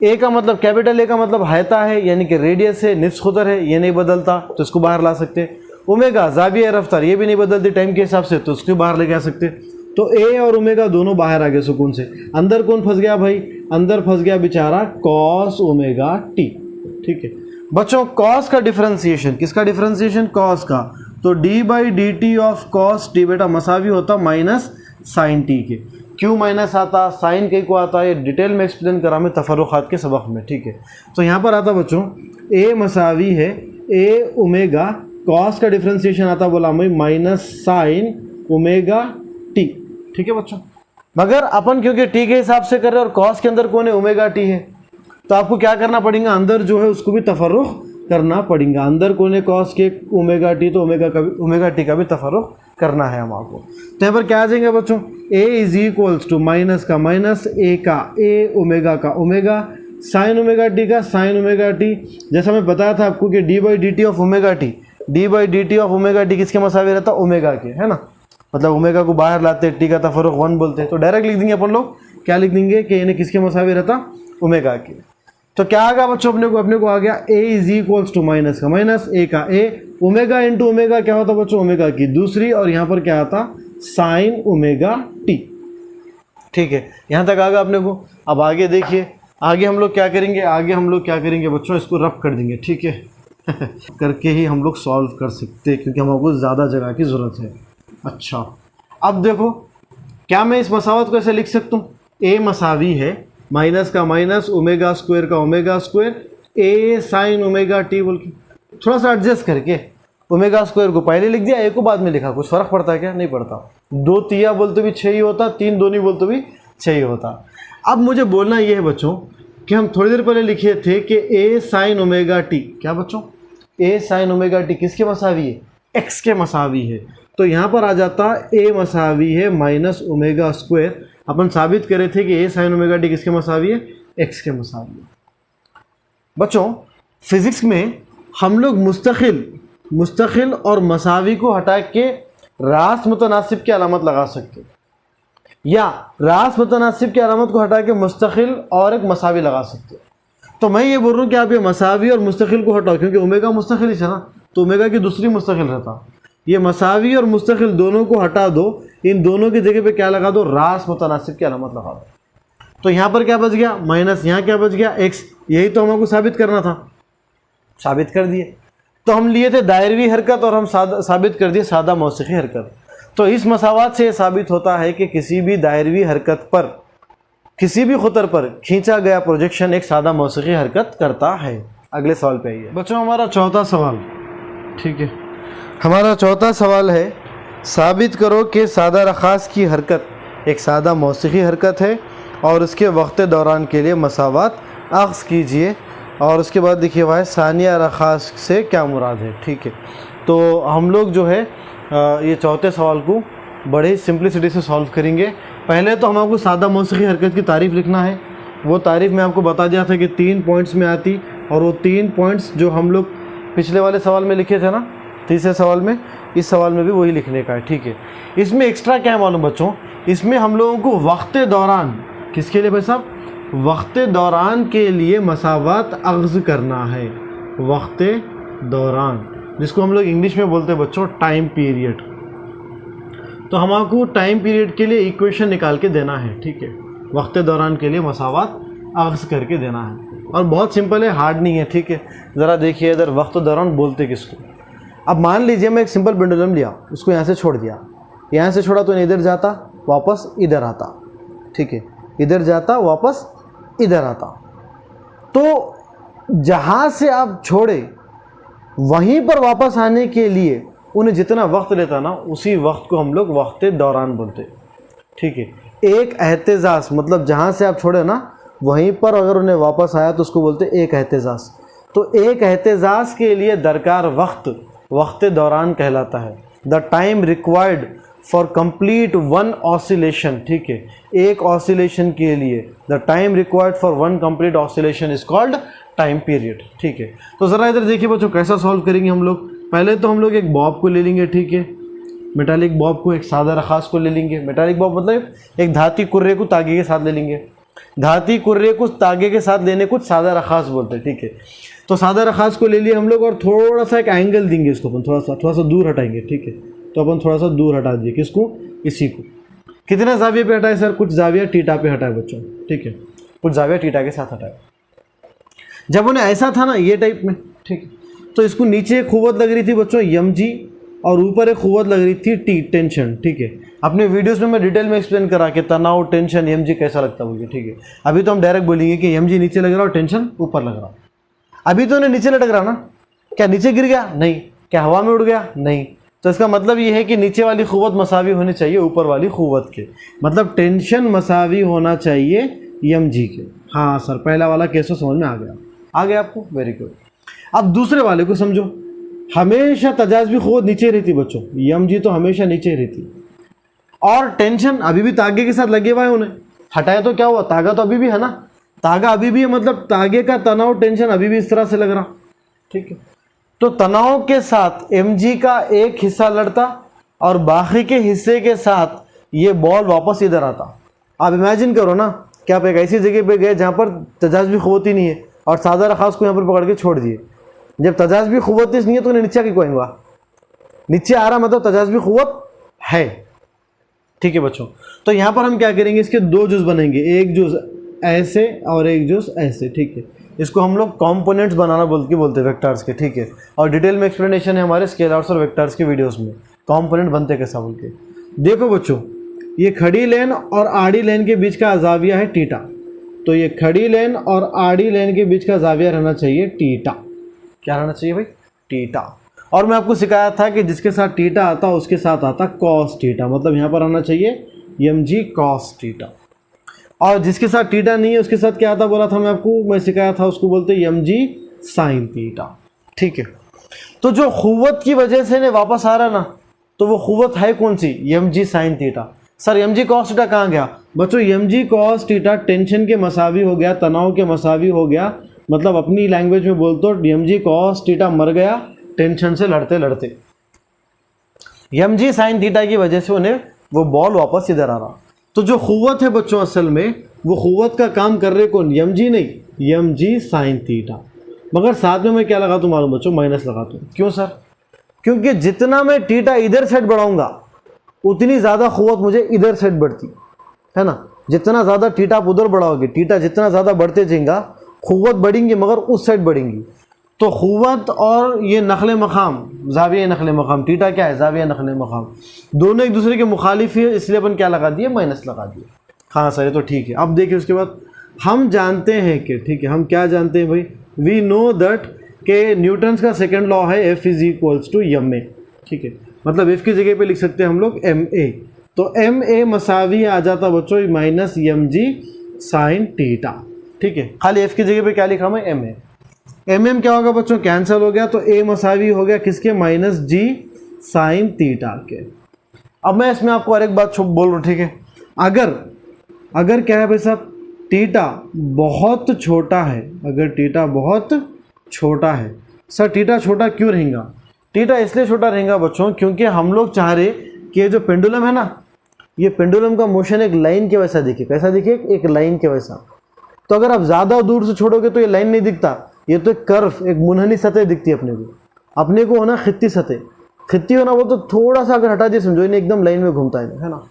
Speaker 1: A का मतलब, कैपिटल ए का मतलब हैता है, यानी कि रेडियस है, निफ्स खुदर है, ये नहीं बदलता तो इसको बाहर ला सकते। ओमेगा जाविया रफ्तार, ये भी नहीं बदलती टाइम के हिसाब से, तो उसको बाहर लेके आ सकते। तो ए और ओमेगा दोनों बाहर आ गए सुकून से। अंदर कौन फंस गया भाई, अंदर फंस गया बेचारा कॉस ओमेगा टी, ठीक है बच्चों। कॉस का डिफरेंशिएशन, किसका डिफरेंशिएशन, कॉस का, तो D by d t of cos T बेटा मसावी होता माइनस साइन टी के। क्यों माइनस आता, साइन के को आता है, डिटेल में एक्सप्लेन करा मैं तफर्रुखात के सबक में, ठीक है। तो यहाँ पर आता बच्चों ए मसावी है ए ओमेगा, कॉस का डिफरेंशिएशन आता बोला मैं माइनस साइन ओमेगा टी, ठीक है बच्चों। मगर अपन क्योंकि टी के हिसाब से कर रहे हैं और कॉस के अंदर कौन है, ओमेगा टी है, तो आपको क्या करना पड़ेगा, अंदर जो है उसको भी तफर्रुख करना पड़ेगा। अंदर कौन है, कॉस के ओमेगा टी, तो ओमेगा टी का भी तफर्रुख करना है हम आपको। तो यहाँ पर क्या आ जाएंगे बच्चों, a is equals to minus का माइनस, a का a, ओमेगा का ओमेगा, साइन ओमेगा टी का साइन ओमेगा टी। जैसा मैं बताया था आपको कि d by d t of omega t, d by d t of omega t किसके मसावी रहता, ओमेगा के, है ना। मतलब ओमेगा को बाहर लाते टी का तफर्रुख 1 बोलते हैं, तो डायरेक्ट लिख देंगे अपन लोग, क्या लिख देंगे कि इन्हें किसके मसावी रहता, ओमेगा के। तो क्या आ गया बच्चों, अपने को आ गया a is equals to minus का माइनस, a का a, ओमेगा इंटू ओमेगा क्या होता बच्चों, ओमेगा की दूसरी, और यहाँ पर क्या आता, साइन ओमेगा टी, ठीक है। यहाँ तक आ गया अपने को। अब आगे देखिए, आगे हम लोग क्या करेंगे, बच्चों इसको रब कर देंगे, ठीक है करके ही हम लोग सॉल्व कर सकते हैं, क्योंकि हमको ज़्यादा जगह की ज़रूरत है। अच्छा अब देखो, क्या मैं इस मसावत को ऐसे लिख सकता हूँ, ए मसावी है माइनस का माइनस ओमेगा स्क्वायर का ओमेगा स्क्वायर ए साइन ओमेगा टी बोल के थोड़ा सा एडजस्ट करके ओमेगा स्क्वायर को पहले लिख दिया, ए को बाद में लिखा। कुछ फ़र्क पड़ता है क्या? नहीं पड़ता। 2 तिया बोलते भी 6 ही होता, 3 दूनी बोलते भी 6 ही होता। अब मुझे बोलना ये है बच्चों कि हम थोड़ी देर पहले लिखे थे कि ए साइन ओमेगा टी, क्या बच्चों? ए साइन ओमेगा टी किसके मसावी है? एक्स के मसावी है। तो यहाँ पर आ जाता ए मसावी है माइनस ओमेगा स्क्वायर। अपन साबित करे थे कि ए साइन ओमेगा टी किसके मसावी है? एक्स के मसावी है। बच्चों फिजिक्स में हम लोग मुस्तकिल और मसावी को हटा के रास्त मुतनासिब की अलामत लगा सकते, या रास्त मुतनासिब की अलामत को हटा के मुस्तकिल और एक मसावी लगा सकते। तो मैं ये बोल रहा हूँ कि आप ये मसावी और मुस्तकिल को हटाओ, क्योंकि ओमेगा मुस्तकिल ही है ना, तो ओमेगा की दूसरी मुस्तकिल रहता। ये मसावी और मुस्तकिल दोनों को हटा दो, इन दोनों की जगह पे क्या लगा दो? रास्त मुतनासिब की अलामत लगा दो। तो यहाँ पर क्या बच गया? माइनस। यहाँ क्या बच गया? एक्स। यही तो हमको साबित करना था, साबित कर दिए। तो हम लिए थे दायरवी हरकत और हम साबित कर दिए सादा मौसीकी हरकत। तो इस मसावात से साबित होता है कि किसी भी दायरवी हरकत पर, किसी भी खुतर पर खींचा गया प्रोजेक्शन एक सादा मौसीकी हरकत करता है। अगले सवाल पे आइए बच्चों, हमारा चौथा सवाल। ठीक है, हमारा चौथा सवाल है, साबित करो कि सादा रखास की हरकत एक सादा मौसीकी हरकत है और उसके वक्त दौरान के लिए मसावात अख्ज़ कीजिए। और उसके बाद देखिए भाई सानिया रखास से क्या मुराद है। ठीक है, तो हम लोग जो है ये चौथे सवाल को बड़े सिंपलिसिटी से सॉल्व करेंगे। पहले तो हम आपको सादा मौसीकी हरकत की तारीफ़ लिखना है। वो तारीफ़ मैं आपको बता दिया था कि 3 पॉइंट्स में आती, और वो 3 पॉइंट्स जो हम लोग पिछले वाले सवाल में लिखे थे ना, तीसरे सवाल में, इस सवाल में भी वही लिखने का है। ठीक है, इसमें एक्स्ट्रा क्या है मालूम बच्चों? इसमें हम लोगों को वक्त दौरान, किसके लिए भाई साहब? वक्त दौरान के लिए मसावात अख्ज़ करना है। वक्त दौरान, जिसको हम लोग इंग्लिश में बोलते हैं बच्चों टाइम पीरियड। तो हम आपको टाइम पीरियड के लिए इक्वेशन निकाल के देना है। ठीक है, वक्त दौरान के लिए मसावात अख्ज़ करके देना है, और बहुत सिंपल है, हार्ड नहीं है। ठीक है, ज़रा देखिए इधर वक्त दौरान बोलते किसको। अब मान लीजिए मैं एक सिंपल पेंडुलम लिया, उसको यहाँ से छोड़ दिया, यहाँ से छोड़ा तो इधर जाता वापस इधर आता। ठीक है, इधर जाता वापस इधर आता। तो जहाँ से आप छोड़े वहीं पर वापस आने के लिए उन्हें जितना वक्त लेता ना, उसी वक्त को हम लोग वक्त दौरान बोलते। ठीक है, एक एहतेजाज मतलब जहाँ से आप छोड़े ना वहीं पर अगर उन्हें वापस आया तो उसको बोलते एक एहतेजाज। तो एक एहतेजाज के लिए दरकार वक्त दौरान कहलाता है। The time required for complete one oscillation. ठीक है, एक ऑसिलेशन के लिए the time required for one complete oscillation is called time period. ठीक है, तो ज़रा इधर देखिए बच्चों कैसा सॉल्व करेंगे हम लोग। पहले तो हम लोग एक बॉब को ले लेंगे। ठीक है, मेटालिक बॉब को, एक सादा रखास को ले लेंगे। मेटालिक बॉब मतलब एक धाती कुर्रे को तागे के साथ ले लेंगे। धाती कुर्रे को तागे के साथ लेने को सादा रखास बोलते हैं। ठीक है, तो सादा रखास को ले लिए हम लोग, और थोड़ा सा एक एंगल देंगे इसको, अपन थोड़ा सा दूर हटाएंगे। ठीक है, तो अपन थोड़ा सा दूर हटा दिए किसको? इसी को। कितने जाविये पे हटाए सर? कुछ जाविया टीटा पे हटाए बच्चों। ठीक है, कुछ जाविया टीटा के साथ हटाए। जब उन्हें ऐसा था ना ये टाइप में, ठीक है, तो इसको नीचे एक खुवत लग रही थी बच्चों mg, और ऊपर एक खुवत लग रही थी टी, टेंशन। ठीक है, अपने वीडियोस में मैं डिटेल में एक्सप्लेन करा कि तनाव, टेंशन, mg कैसा लगता है मुझे। ठीक है, अभी तो हम डायरेक्ट बोलेंगे कि mg नीचे लग रहा और टेंशन ऊपर लग रहा। अभी तो उन्हें नीचे लटक रहा ना, क्या नीचे गिर गया? नहीं। क्या हवा में उड़ गया? नहीं। तो इसका मतलब ये है कि नीचे वाली खुवत मसावी होनी चाहिए ऊपर वाली खुवत के, मतलब टेंशन मसावी होना चाहिए mg के। हाँ सर, पहला वाला केस तो समझ में आ गया आपको, वेरी गुड। अब दूसरे वाले को समझो। हमेशा तजाज़बी खुवत नीचे रहती बच्चों, mg तो हमेशा नीचे रहती, और टेंशन अभी भी तागे के साथ लगे हुए हैं। उन्हें हटाया तो क्या हुआ? तागा तो अभी भी है ना, तागा अभी भी है, मतलब तागे का तनाव, टेंशन अभी भी इस तरह से लग रहा। ठीक है, तो तनाव के साथ mg का एक हिस्सा लड़ता और बाकी के हिस्से के साथ ये बॉल वापस इधर आता। आप इमेजिन करो ना कि आप एक ऐसी जगह पे गए जहाँ पर तजाज़बी खुवत ही नहीं है, और सादा रखास को यहाँ पर पकड़ के छोड़ दिए। जब तजाज़बी खुवत नहीं है तो उन्हें नीचे क्यों आएंगा? नीचे आ रहा मतलब तजाज़बी खुवत है। ठीक है बच्चों, तो यहाँ पर हम क्या करेंगे, इसके 2 जुज़ बनेंगे, एक जुज़ ऐसे और एक जुज़ ऐसे। ठीक है, इसको हम लोग कॉम्पोनेंट्स बनाना बोलते हैं वेक्टर्स के। ठीक है, और डिटेल में एक्सप्लेनेशन है हमारे स्केलर्स और वेक्टर्स के वीडियोस में, कॉम्पोनेंट बनते कैसा बोल के। देखो बच्चों, ये खड़ी लेन और आड़ी लेन के बीच का जाविया है टीटा, तो ये खड़ी लेन और आड़ी लेन के बीच का जाविया रहना चाहिए टीटा। क्या रहना चाहिए भाई? टीटा। और मैं आपको सिखाया था कि जिसके साथ टीटा आता उसके साथ आता कॉस टीटा, मतलब यहाँ पर आना चाहिए mg कॉस टीटा। और जिसके साथ टीटा नहीं है उसके साथ क्या आता बोला था मैं आपको, मैं सिखाया था, उसको बोलते हैं mg साइन टीटा। ठीक है, तो जो खुव्वत की वजह से ने वापस आ रहा ना, तो वो खुव्वत है कौन सी? mg sine theta. Sir mg cos theta कहाँ गया? बच्चों mg कॉस थीटा टेंशन के मसावी हो गया, तनाव के मसावी हो गया, मतलब अपनी लैंग्वेज में बोल तो mg कॉस थीटा मर गया टेंशन से लड़ते लड़ते। mg साइन थीटा की वजह से उन्हें वो बॉल वापस इधर आ रहा। तो जो खुव्वत है बच्चों असल में वो खुव्वत का काम कर रहे कौन? mg नहीं, mg साइन थीटा। मगर साथ में मैं क्या लगा दूं मालूम बच्चों? माइनस लगा दूं। क्यों सर? क्योंकि जितना मैं थीटा इधर साइड बढ़ाऊंगा उतनी ज़्यादा खुव्वत मुझे इधर साइड बढ़ती है ना। जितना ज़्यादा थीटा आप उधर बढ़ाओगे, थीटा जितना ज़्यादा बढ़ते जाएगा खुव्वत बढ़ेंगी मगर उस साइड बढ़ेंगी। तो खुव्वत और ये नखले मकाम, जाविया नखले मकाम, थीटा क्या है? जाविया नखले मकाम, दोनों एक दूसरे के मुखालिफ है, इसलिए अपन क्या लगा दिए? माइनस लगा दिए। हाँ सर ये तो ठीक है। अब देखिए उसके बाद हम जानते हैं कि, ठीक है, हम क्या जानते हैं भाई? वी नो दैट के न्यूटन्स का सेकेंड लॉ है F is equals to ma। ठीक है, मतलब F की जगह पे लिख सकते हैं हम लोग ma। तो ma मसावी आ जाता बच्चों माइनस mg साइन थीटा। ठीक है, खाली F की जगह पे क्या लिखा मैं? ma क्या होगा बच्चों? कैंसिल हो गया, तो a मसावी हो गया किसके? माइनस g साइन थीटा के। अब मैं इसमें आपको और एक बात बोल रहा हूँ, ठीक है, अगर क्या है भाई साहब, थीटा बहुत छोटा है, अगर थीटा बहुत छोटा है, सर थीटा छोटा क्यों रहेगा? थीटा इसलिए छोटा रहेगा बच्चों क्योंकि हम लोग चाह रहे कि ये जो पेंडुलम है ना, ये पेंडुलम का मोशन एक लाइन के वैसा दिखे। कैसा दिखे? एक लाइन के वैसा। तो अगर आप ज़्यादा दूर से छोड़ोगे तो ये लाइन नहीं दिखता, ये तो एक कर्व, एक मुनहनी सतह दिखती है अपने को होना खित्ती सतह। खित्ती होना वो तो थोड़ा सा अगर हटा दिए समझो इन्हें एकदम लाइन में घूमता है ना।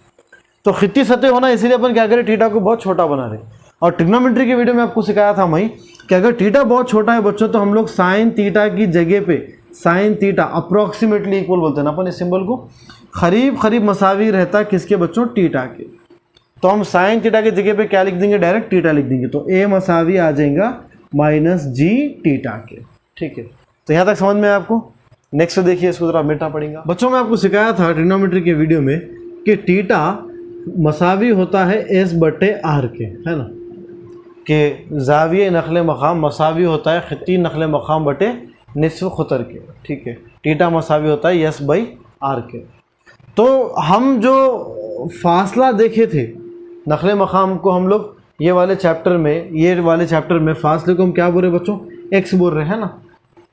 Speaker 1: तो खित्ती सतह होना इसीलिए अपन क्या करें? थीटा को बहुत छोटा बना रहे। और ट्रिग्नोमेट्री के वीडियो में आपको सिखाया था मैं कि अगर थीटा बहुत छोटा है बच्चों तो हम लोग साइन थीटा की जगह पे साइन थीटा अप्रोक्सीमेटली इक्वल बोलते हैं ना अपन इस सिंबल को, करीब मसावी रहता है किसके बच्चों? थीटा के। तो हम साइन थीटा की जगह पे क्या लिख देंगे? डायरेक्ट थीटा लिख देंगे। तो a मसावी आ जाएगा माइनस g थीटा के। ठीक है, तो यहाँ तक समझ में आपको? नेक्स्ट देखिए, इसको जरा मिटा पड़ेगा। बच्चों मैं आपको सिखाया था ट्रिग्नोमेट्री के वीडियो में कि थीटा मसावी होता है s बटे r के, है ना, कि जाविये नखले मकाम मसावी होता है खित्ती नखले मकाम बटे निस्फ खुतर के। ठीक है, थीटा मसावी होता है s बाई r के। तो हम जो फासला देखे थे नखले मकाम को, हम लोग ये वाले चैप्टर में फासले को हम क्या बोल रहे बच्चों? x बोल रहे हैं ना,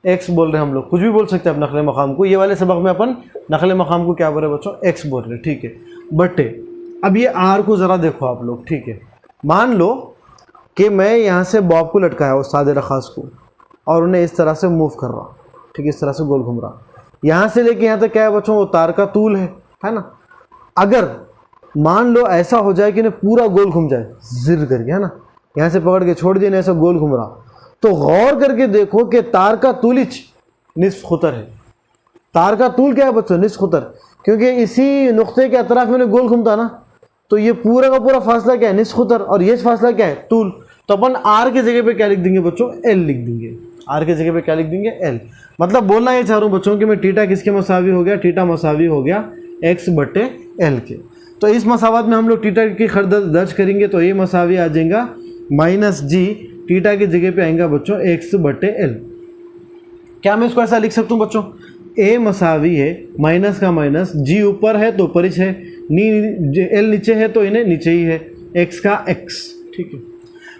Speaker 1: x बोल रहे हैं हम लोग, कुछ भी बोल सकते हैं आप नखले मकाम को। ये वाले सबक में अपन नखले मकाम को क्या बोल रहे हैं बच्चों? x बोल रहे हैं। ठीक है, बटे अब ये r को ज़रा देखो आप लोग। ठीक है, मान लो कि मैं यहाँ से बॉब को लटकाया उस सादे रखास को और उन्हें इस तरह से मूव कर रहा, ठीक है, इस तरह से गोल घूम रहा। यहाँ से लेके यहाँ तक क्या है बच्चों? वो तार का तूल है ना। अगर मान लो ऐसा हो जाए कि ना पूरा गोल घूम जाए जिर करके, है ना, यहाँ से पकड़ के छोड़ दिया, ऐसा गोल घूम रहा, तो गौर करके देखो कि तार का तूलिच निस्फ खुतर है। तार का तूल क्या है बच्चों? निस्फ खुतर, क्योंकि इसी नुक्ते के अतराफ में गोल घूमता ना, तो ये पूरा का पूरा फासला क्या है? निस्फ खुतर, और ये फासला क्या है? तूल। तो अपन r की जगह पे क्या लिख देंगे बच्चों? l लिख देंगे। r की जगह पे क्या लिख देंगे? l। मतलब बोलना ये चाह रहा हूँ बच्चों कि मैं थीटा किसके मसावी हो गया? थीटा मसावी हो गया x बटे l के। तो इस मसावत में हम लोग थीटा की खर्च दर्ज करेंगे, तो ये मसावी आ जाएगा माइनस g, थीटा की जगह पे आएगा बच्चों x बटे l। क्या मैं इसको ऐसा लिख सकता हूँ बच्चों? a मसावी है माइनस का माइनस, g ऊपर है तो ऊपर ही है, l नीचे है तो इन्हें नीचे ही है, x का x। ठीक है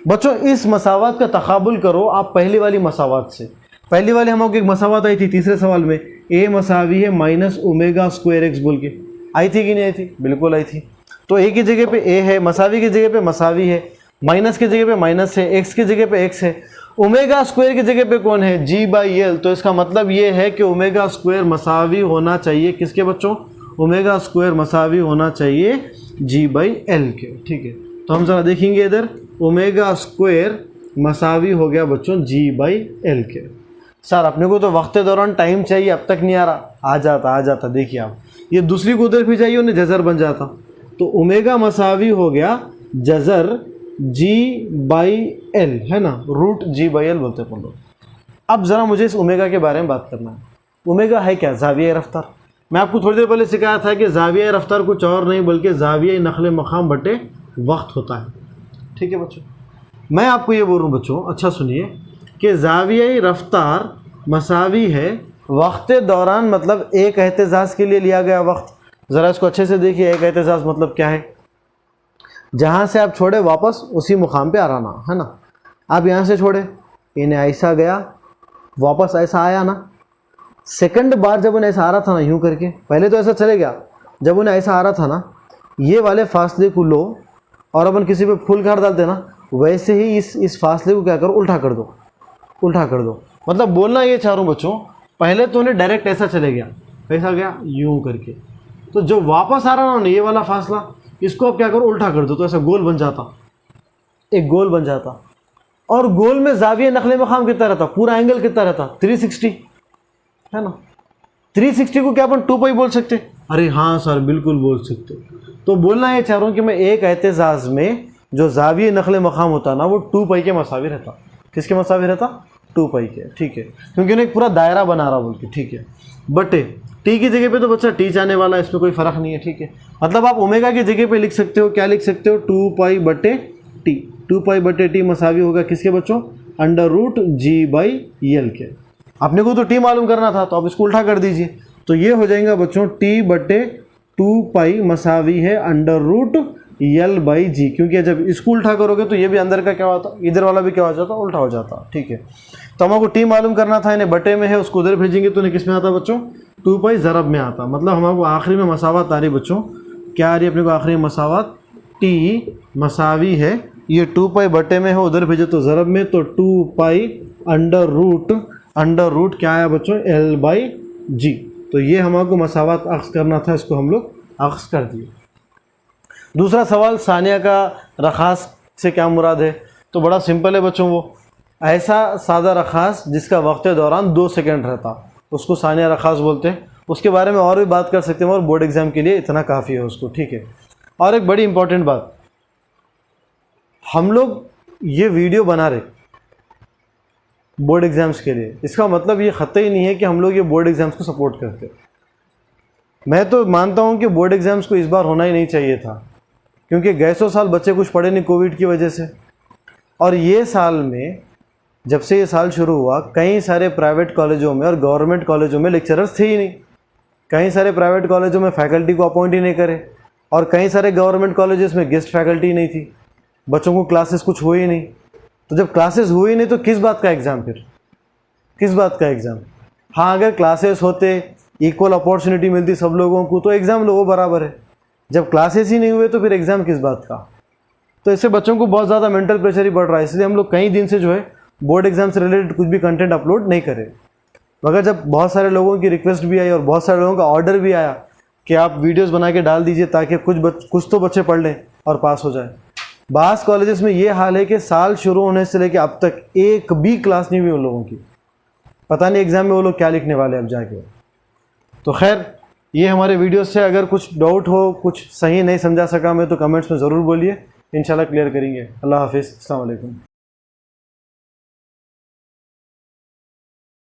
Speaker 1: बच्चों, इस मसावत का तकाबुल करो आप पहली वाली मसावत से। पहली वाली हम लोग एक मसावत आई थी तीसरे सवाल में, a मसावी है माइनस ओमेगा स्क्वायर x बोल के, आई थी कि नहीं आई थी? बिल्कुल आई थी। तो a की जगह पे a है, मसावी की जगह पे मसावी है, माइनस की जगह पे माइनस है, x की जगह पे x है, ओमेगा स्क्वायर की जगह पे कौन है? g by L. तो इसका मतलब ये है कि ओमेगा स्क्वायर मसावी होना चाहिए किसके बच्चों? ओमेगा स्क्वायर मसावी होना चाहिए g बाई एल के। ठीक है, तो हम ज़रा देखेंगे इधर, ओमेगा स्क्वायर मसावी हो गया बच्चों g बाई एल के। सर अपने को तो वक्त दौरान टाइम चाहिए, अब तक नहीं आ रहा। आ जाता। देखिए आप, ये दूसरी को उधर भी जाइए उन्हें जजर बन जाता। तो ओमेगा मसावी हो गया जज़र G/L, है ना, रूट G/L बोलते हैं अपन लोग। अब ज़रा मुझे इस ओमेगा के बारे में बात करना है। ओमेगा है क्या? ज़ाविया रफ्तार। मैं आपको थोड़ी देर पहले सिखाया था कि ज़ाविया रफ्तार कुछ और नहीं बल्कि ज़ाविया नक़ल मक़ाम बटे वक्त होता है। ठीक है बच्चों, मैं आपको ये बोल रहा हूँ बच्चों, अच्छा सुनिए, कि ज़ाविया रफ्तार मसावी है वक्त दौरान, मतलब एक एहतजाज के लिए लिया गया वक्त। ज़रा इसको अच्छे से देखिए, एक एहतजाज मतलब क्या है? जहाँ से आप छोड़े वापस उसी मुकाम पे आना, है ना। आप यहाँ से छोड़े, इन्हें ऐसा गया, वापस ऐसा आया ना। सेकंड बार जब उन्हें ऐसा आ रहा था ना, यूँ करके, पहले तो ऐसा चले गया, जब उन्हें ऐसा आ रहा था ना, ये वाले फासले को लो और अपन किसी पे फुल काट डालते ना, वैसे ही इस फासले को क्या करो, उल्टा कर दो, उल्टा कर दो। मतलब बोलना ये चाह रहा हूँ बच्चों, पहले तो उन्हें डायरेक्ट ऐसा चले गया, ऐसा गया यूँ करके, तो जो वापस आ रहा ना ये वाला फासला, इसको अब क्या करो, उल्टा कर दो, तो ऐसा गोल बन जाता, एक गोल बन जाता। और गोल में ज़ाविया नक़ल मक़ाम कितना रहता, पूरा एंगल कितना रहता, 360, है ना। 360 को क्या अपन 2 पाई बोल सकते? अरे हाँ सर, बिल्कुल बोल सकते। तो बोलना ये चाह रहा हूँ कि मैं एक एहतजाज में जो ज़ाविया नक़ल मक़ाम होता ना, वो 2 पाई के मसावी रहता। किसके मसावी रहता? 2 पाई के, ठीक है, क्योंकि उन्हें एक पूरा दायरा बना रहा बोल के, ठीक है। बटे टी की जगह पे तो बच्चा टी जाने वाला है, इसमें कोई फ़र्क नहीं है, ठीक है। मतलब आप ओमेगा की जगह पे लिख सकते हो, क्या लिख सकते हो, 2 पाई बटे टी। 2 पाई बटे टी मसावी होगा किसके बच्चों? अंडर रूट G/L के। अपने को तो टी मालूम करना था, तो आप इसको उल्टा कर दीजिए, तो ये हो जाएगा बच्चों टी बटे 2 पाई मसावी है अंडर रूट L/G, क्योंकि जब इसको उल्टा करोगे तो ये भी अंदर का क्या होता, इधर वाला भी क्या हो जाता, उल्टा हो जाता, ठीक है। तो हमको टी मालूम करना था, इन्हें बटे में है, उसको उधर भेजेंगे तो इन्हें किस में आता बच्चों? 2 पाई ज़रब में आता। मतलब हमको आखिरी में मसावत आ रही बच्चों, क्या आ रही है अपने को आखिरी में मसावत? टी मसावी है, ये 2 पाई बटे में है, उधर भेजे तो ज़रब में, तो 2 पाई अंडर रूट क्या आया बच्चों? L/G। तो ये हमको मसावत अक्स करना था, इसको हम लोग अक्स कर दिए। दूसरा सवाल, सानिया का रखास से क्या मुराद है? तो बड़ा सिंपल है बच्चों, वो ऐसा सादा रखास जिसका वक्त दौरान 2 सेकंड रहता, उसको सानिया रखास बोलते हैं। उसके बारे में और भी बात कर सकते हैं, और बोर्ड एग्ज़ाम के लिए इतना काफ़ी है उसको, ठीक है। और एक बड़ी इंपॉर्टेंट बात, हम लोग ये वीडियो बना रहे बोर्ड एग्ज़ाम्स के लिए, इसका मतलब ये ख़त्ता ही नहीं है कि हम लोग ये बोर्ड एग्ज़ाम्स को सपोर्ट करते। मैं तो मानता हूँ कि बोर्ड एग्ज़ाम्स को इस बार होना ही नहीं चाहिए था, क्योंकि गैसों साल बच्चे कुछ पढ़े नहीं कोविड की वजह से, और ये साल में जब से ये साल शुरू हुआ, कई सारे प्राइवेट कॉलेजों में और गवर्नमेंट कॉलेजों में लेक्चरर्स थे ही नहीं। कई सारे प्राइवेट कॉलेजों में फैकल्टी को अपॉइंट ही नहीं करे, और कई सारे गवर्नमेंट कॉलेजेस में गेस्ट फैकल्टी नहीं थी, बच्चों को क्लासेस कुछ हुई ही नहीं। तो जब क्लासेस हुई नहीं तो किस बात का एग्ज़ाम, फिर किस बात का एग्ज़ाम? हाँ, अगर क्लासेस होते, इक्वल अपॉर्चुनिटी मिलती सब लोगों को, तो एग्ज़ाम लोगों बराबर है। जब क्लासेस ही नहीं हुए तो फिर एग्ज़ाम किस बात का? तो इससे बच्चों को बहुत ज़्यादा मेंटल प्रेशर ही बढ़ रहा है, इसलिए हम लोग कई दिन से जो है बोर्ड एग्ज़ाम से रिलेटेड कुछ भी कंटेंट अपलोड नहीं करें। मगर जब बहुत सारे लोगों की रिक्वेस्ट भी आई और बहुत सारे लोगों का ऑर्डर भी आया कि आप वीडियोस बना के डाल दीजिए ताकि कुछ तो बच्चे पढ़ लें और पास हो जाए। बास कॉलेजेस में ये हाल है कि साल शुरू होने से लेकर अब तक एक भी क्लास नहीं हुई उन लोगों की, पता नहीं एग्ज़ाम में वो लोग क्या लिखने वाले अब जाके। तो खैर, ये हमारे वीडियो से अगर कुछ डाउट हो, कुछ सही नहीं समझा सका मैं, तो कमेंट्स में ज़रूर बोलिए, इंशाल्लाह क्लियर करेंगे। अल्लाह हाफिज़, अस्सलाम वालेकुम।